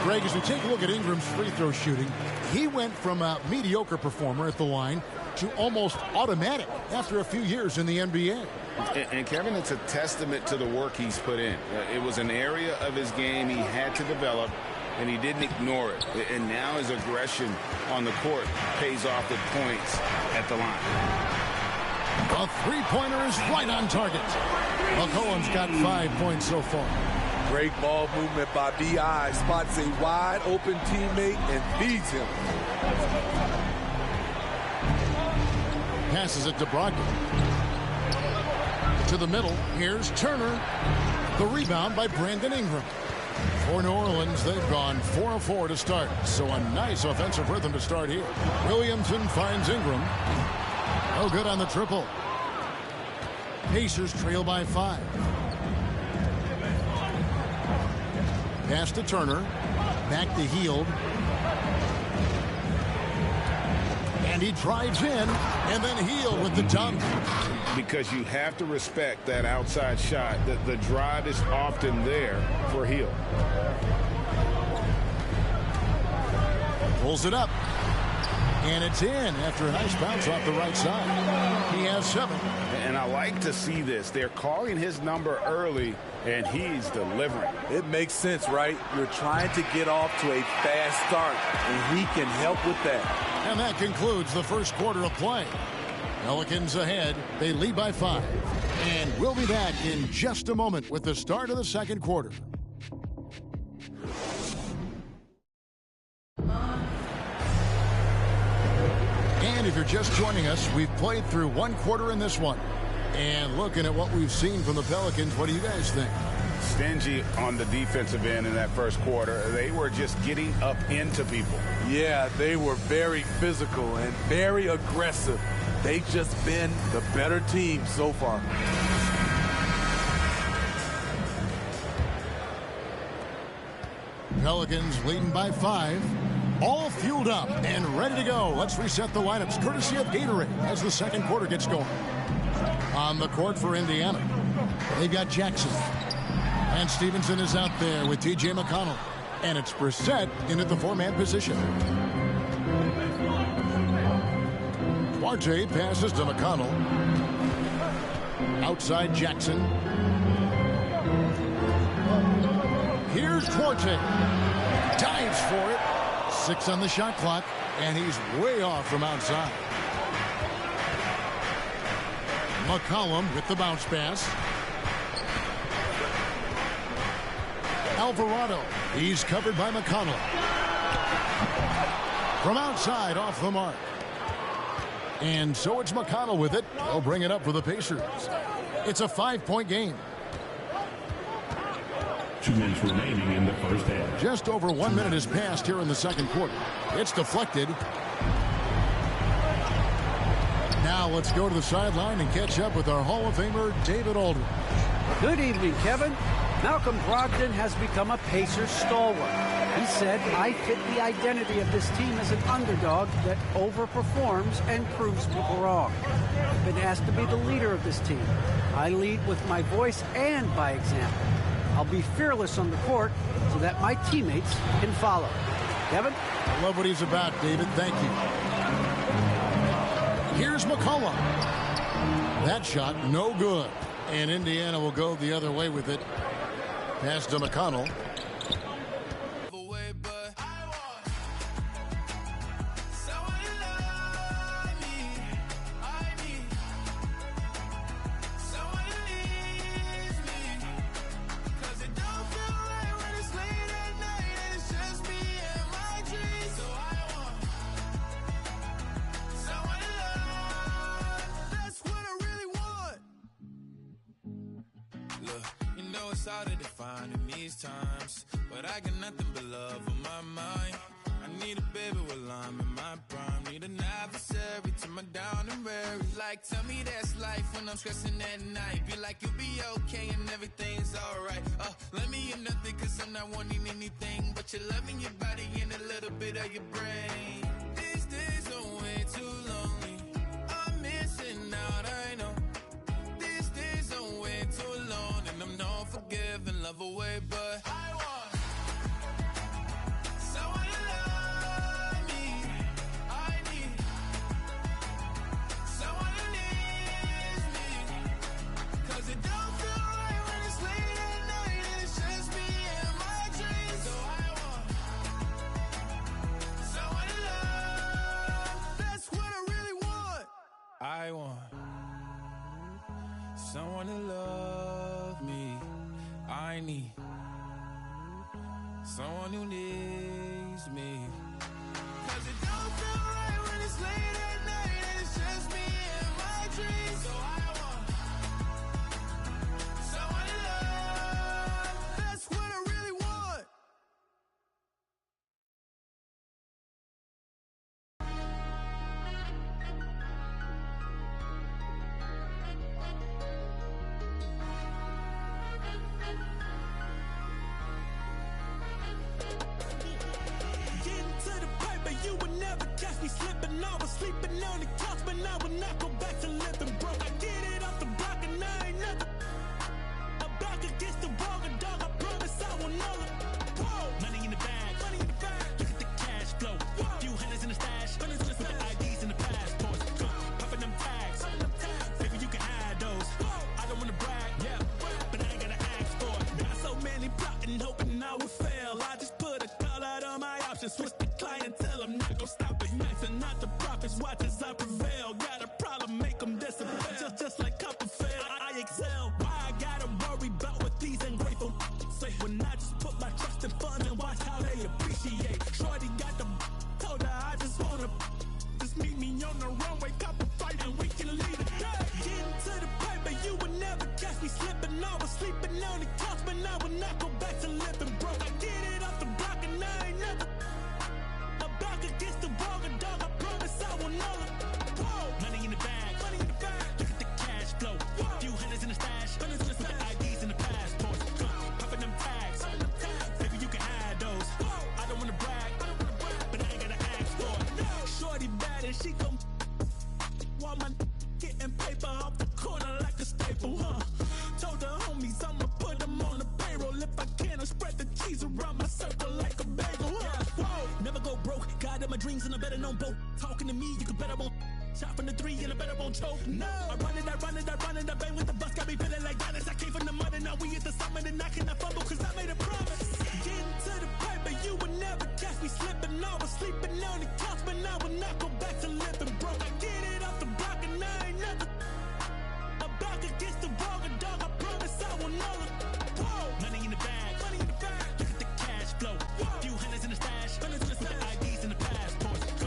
S1: Greg, as we take a look at Ingram's free throw shooting, he went from a mediocre performer at the line to almost automatic after a few years in the NBA.
S3: And Kevin, it's a testament to the work he's put in. It was an area of his game he had to develop, and he didn't ignore it. And now his aggression on the court pays off with points at the line.
S1: A three-pointer is right on target. McCollum's got 5 points so far.
S21: Great ball movement by B.I. Spots a wide-open teammate and feeds him.
S1: Passes it to Brogdon. To the middle. Here's Turner. The rebound by Brandon Ingram. For New Orleans, they've gone 4 of 4 to start. So a nice offensive rhythm to start here. Williamson finds Ingram. No good on the triple. Pacers trail by 5. Pass to Turner. Back to Hield. And he drives in, and then Hield with the dunk.
S3: Because you have to respect that outside shot. The drive is often there for Hield.
S1: Pulls it up. And it's in after a nice bounce off the right side. He has 7.
S3: And I like to see this. They're calling his number early, and he's delivering.
S21: It makes sense, right? You're trying to get off to a fast start, and he can help with that.
S1: And that concludes the first quarter of play. Pelicans ahead. They lead by 5. And we'll be back in just a moment with the start of the second quarter. And if you're just joining us, we've played through one quarter in this one. And looking at what we've seen from the Pelicans, what do you guys think?
S3: Stingy on the defensive end in that first quarter. They were just getting up into people.
S21: Yeah, they were very physical and very aggressive. They've just been the better team so far.
S1: Pelicans leading by 5. All fueled up and ready to go. Let's reset the lineups courtesy of Gatorade as the second quarter gets going. On the court for Indiana, they've got Jackson. And Stevenson is out there with T.J. McConnell. And it's Brissett in at the 4-man position. Duarte passes to McConnell. Outside Jackson. Here's Duarte. Dives for it. 6 on the shot clock. And he's way off from outside. McCollum with the bounce pass. Alvarado. He's covered by McConnell. From outside, off the mark. And so it's McConnell with it. They'll bring it up for the Pacers. It's a 5-point game.
S13: 2 minutes remaining in the first half.
S1: Just over 1 minute has passed here in the second quarter. It's deflected. Now let's go to the sideline and catch up with our Hall of Famer, David Aldridge.
S7: Good evening, Kevin. Malcolm Brogdon has become a Pacers stalwart. He said, I fit the identity of this team as an underdog that overperforms and proves people wrong. I've been asked to be the leader of this team. I lead with my voice and by example. I'll be fearless on the court so that my teammates can follow. Kevin?
S1: I love what he's about, David. Thank you. Here's McCollum. That shot, no good. And Indiana will go the other way with it. Pass to McConnell.
S8: It's hard to define in these times, but I got nothing but love on my mind. I need a baby while I'm in my prime. Need an adversary to my down and weary. Like, tell me that's life when I'm stressing at night. Be like, you'll be okay and everything's alright. Let me in nothing cause I'm not wanting anything but your love in your body and a little bit of your brain. These days are way too lonely. I'm missing out, I know. These days are way too long and I'm not forgiving, love away, but I want someone to love me. I need someone who needs me. Cause it don't feel right when it's late at night and it's just me and my dreams. So I want someone to love. That's what I really want. I want someone to love me. I need someone who needs me. Cause it don't feel right when it's late at night and it's just me and my dreams. So I want someone to love. That's what I really want. You would never catch me slipping. I was sleeping on the couch, but I would not go back to living broke. I get it off the block and I ain't never. I'm back against the wall, and dog, I promise I will never. Whoa. Money in the bag, money in the bag. Look at the cash flow. Whoa. Few hundreds in the stash, with the IDs and the passports. Popping them tags, baby, you can hide those. I don't wanna brag, yeah, but I ain't gotta ask for it. Got so many plotting, hoping I would fail. I just put a call out on my options, switch the clientele. I'm not gonna stop it, maxing not the profits. Watch as I prevail. Got a problem, make them disappear. Just like Copperfield, I excel. Why I gotta worry about what these ungrateful say when I just put my trust in funds and watch how they appreciate. Shorty got the told her I just wanna just meet me on the runway, cop a fight and we can lead it. Getting to the paper, you would never catch me slipping. I was sleeping on the couch, but I would not go back to living broke. I get it off the block and I ain't never. Back against the wall, and dog, I promise I will never. Whoa. Money in the bag, money in the bag. Look at the cash flow. Whoa. Few hundreds in the stash, with the IDs and the passports. Popping them tags, baby, you can hide those. I don't wanna brag, but I ain't gotta ask for it. Shorty bad and she gon' while my getting paper off the corner like a staple, Told the homies I'ma put them on the payroll. If I can, I'll spread the cheese around my circle like a bagel, Whoa. Never go broke, God in my dreams and I better known both. Talking to me, you can better won't. Shot from the 3 and I better won't choke. No, I run it, I bang with the bus, got me feeling like Giannis. I came from the mud and now we at the summit and I cannot fumble cause I made a promise. Getting to the paper, you would never catch me slipping. I was sleeping on the couch, but I would not go back to living broke. I get it off the block and I ain't never. I'm back against the wall, and dog, I promise I will never. Whoa. Money in the bag, money in the bag. Look at the cash flow. Whoa. Few hundreds in the stash, with the IDs and the passports.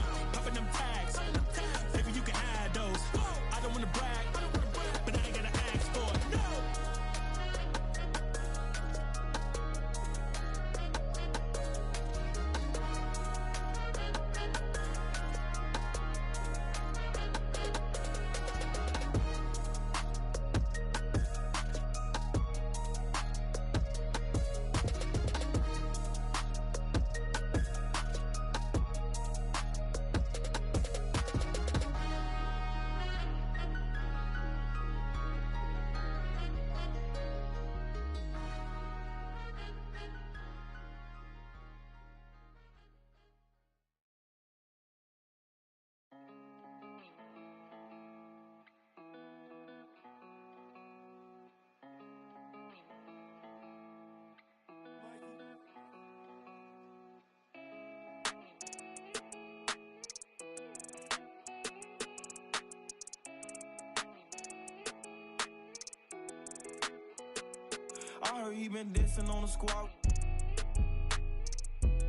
S4: heard he been dissing on the squad.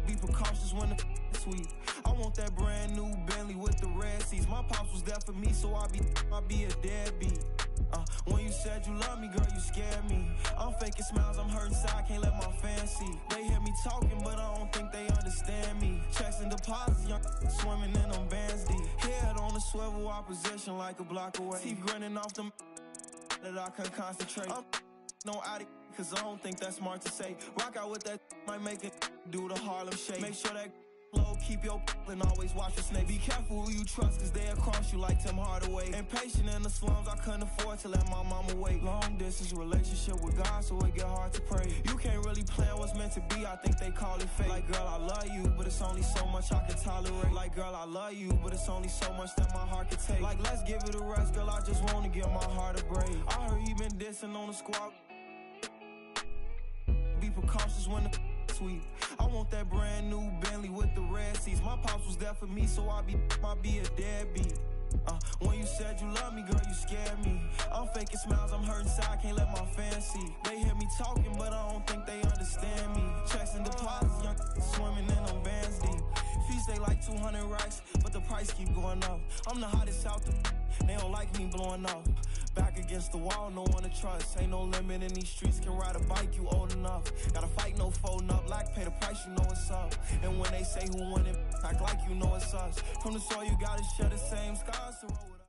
S4: Be precautious when the sweet. I want that brand new Bentley with the red seats. My pops was there for me, so I be a deadbeat. When you said you love me, girl, you scared me. I'm faking smiles, I'm hurting inside, can't let my fans see. They hear me talking, but I don't think they understand me. Checks and deposits, young swimming in them bands deep. Head on the swivel, opposition like a block away. Teeth grinning off them that I can concentrate. I'm no addict, cause I don't think that's smart to say. Rock out with that, might make it do the Harlem Shake. Make sure that low, keep your and always watch the snake. Be careful who you trust, cause they'll cross you like Tim Hardaway. Impatient in the slums, I couldn't afford to let my mama wait. Long distance relationship with God, so it get hard to pray. You can't really plan what's meant to be, I think they call it fate. Like, girl, I love you, but it's only so much I can tolerate. Like, girl, I love you, but it's only so much that my heart can take. Like, let's give it a rest, girl, I just wanna give my heart a break. I heard he been dissing on the squad. Be precautious when the sweet. I want that brand new Bentley with the red seats. My pops was there for me, so I be a deadbeat. When you said you love me, girl, you scared me. I'm faking smiles, I'm hurting inside, can't let my fans see. They hear me talking, but I don't think they understand me. Checks and deposits, young swimming in them bands deep. Fees they like 200 racks, but the price keep going up. I'm the hottest out there, they don't like me blowing up. Back against the wall, no one to trust. Ain't no limit in these streets, can ride a bike, you old enough. Gotta fight, no folding up, like pay the price, you know what's up. And when they say who won it, act like you know it's us. From the soil, you gotta share the same scars to roll with us.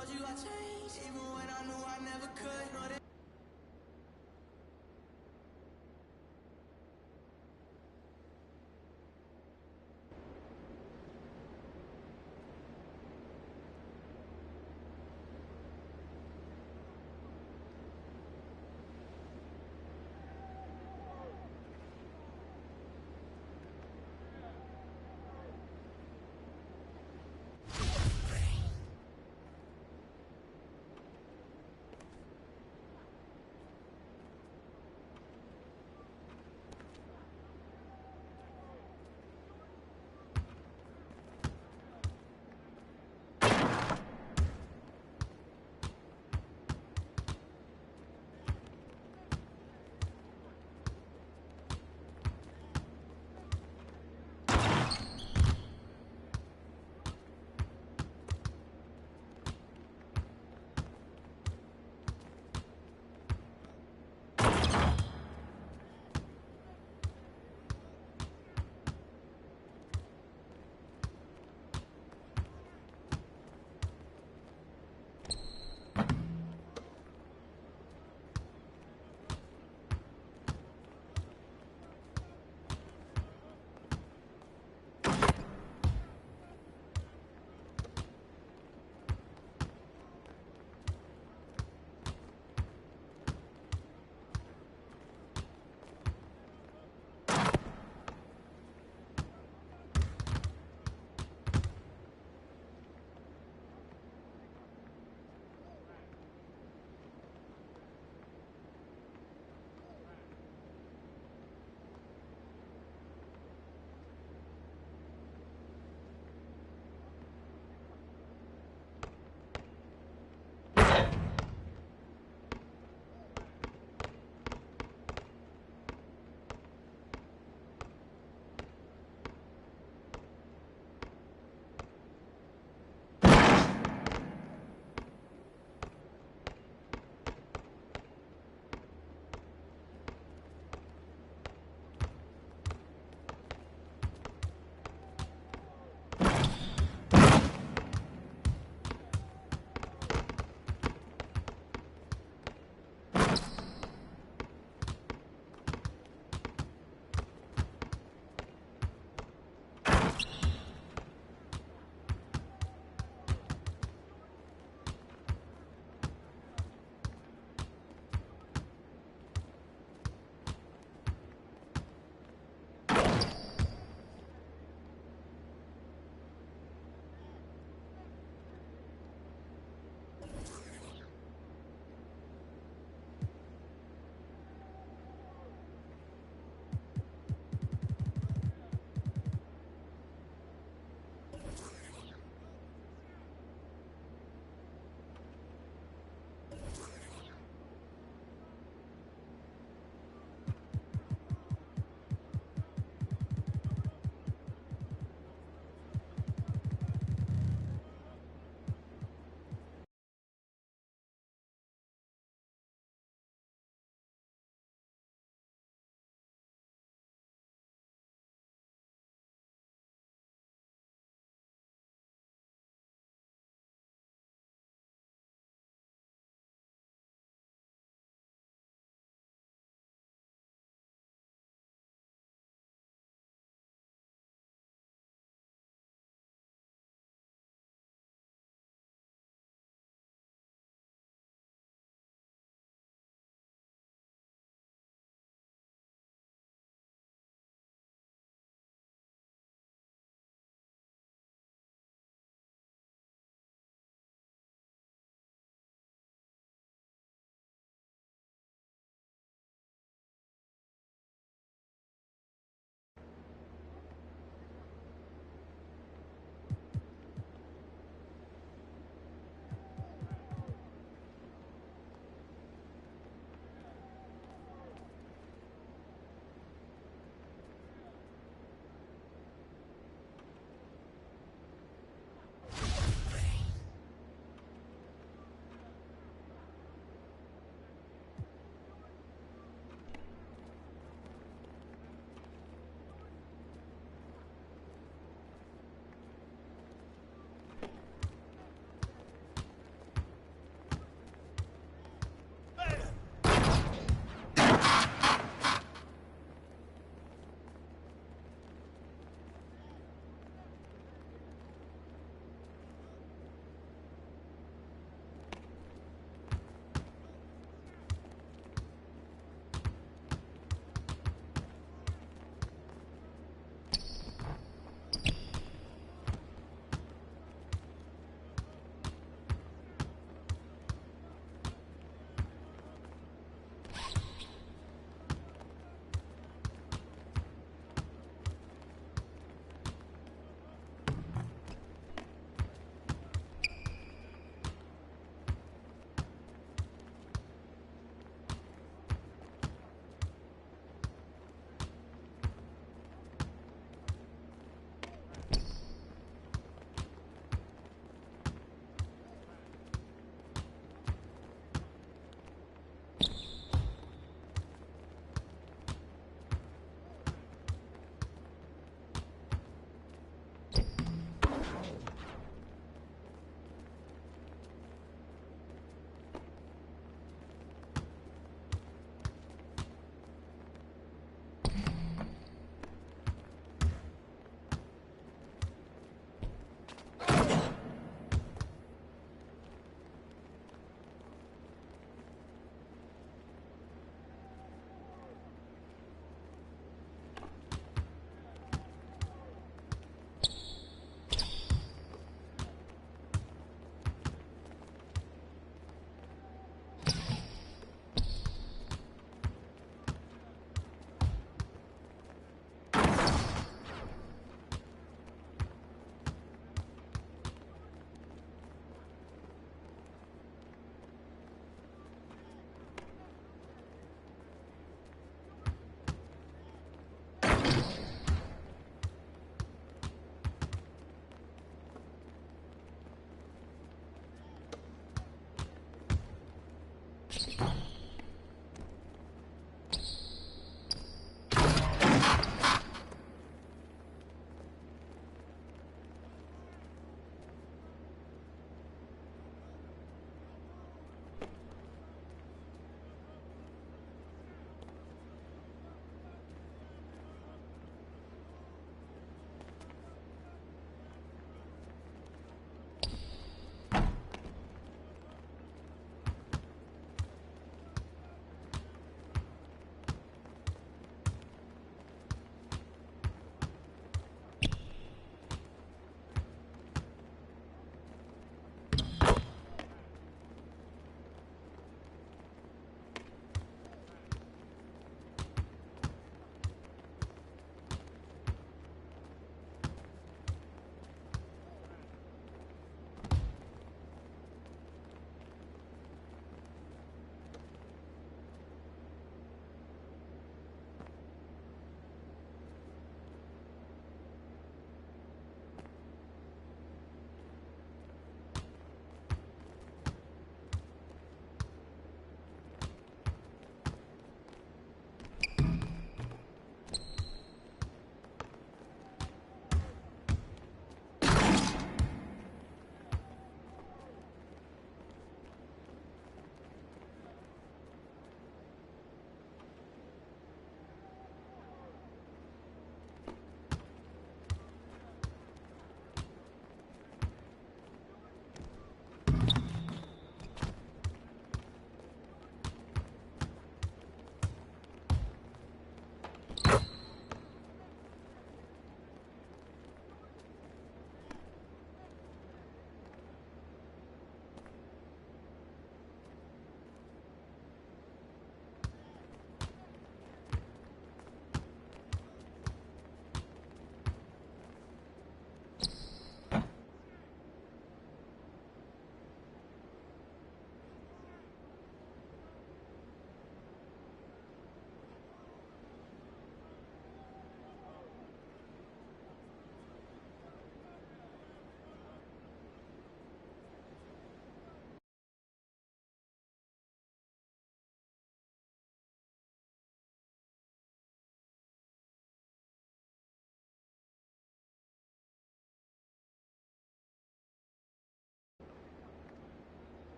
S12: told you I changed, even when I knew I never could. Know that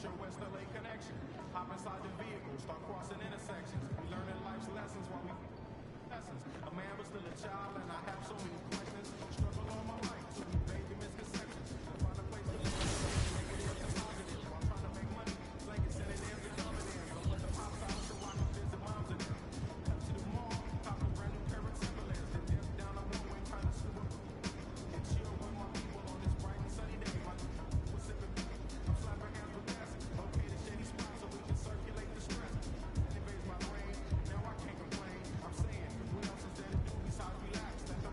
S2: Metro West LA connection. Hop inside the vehicle, start crossing intersections. We learning life's lessons while we lessons. A man was still a child and I have so many questions. Struggle all my life to evade your misconceptions. Find a place to live, negative to positive. While trying to make money, blanket synonyms and dominance. Don't let the pops out so I can visit moms and them. Come to the mall, cop a brand new pair of Timberlands. Then dip down a one-way trying to swim. And chill with my people on this bright and sunny day. My was sipping, I'm slapping hands with gas. Okay, the shady spot so we can circulate the stress. It invades my brain, now I can't complain. I'm saying, what else is there to do besides relax? Let the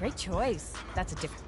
S6: Great choice. That's a different...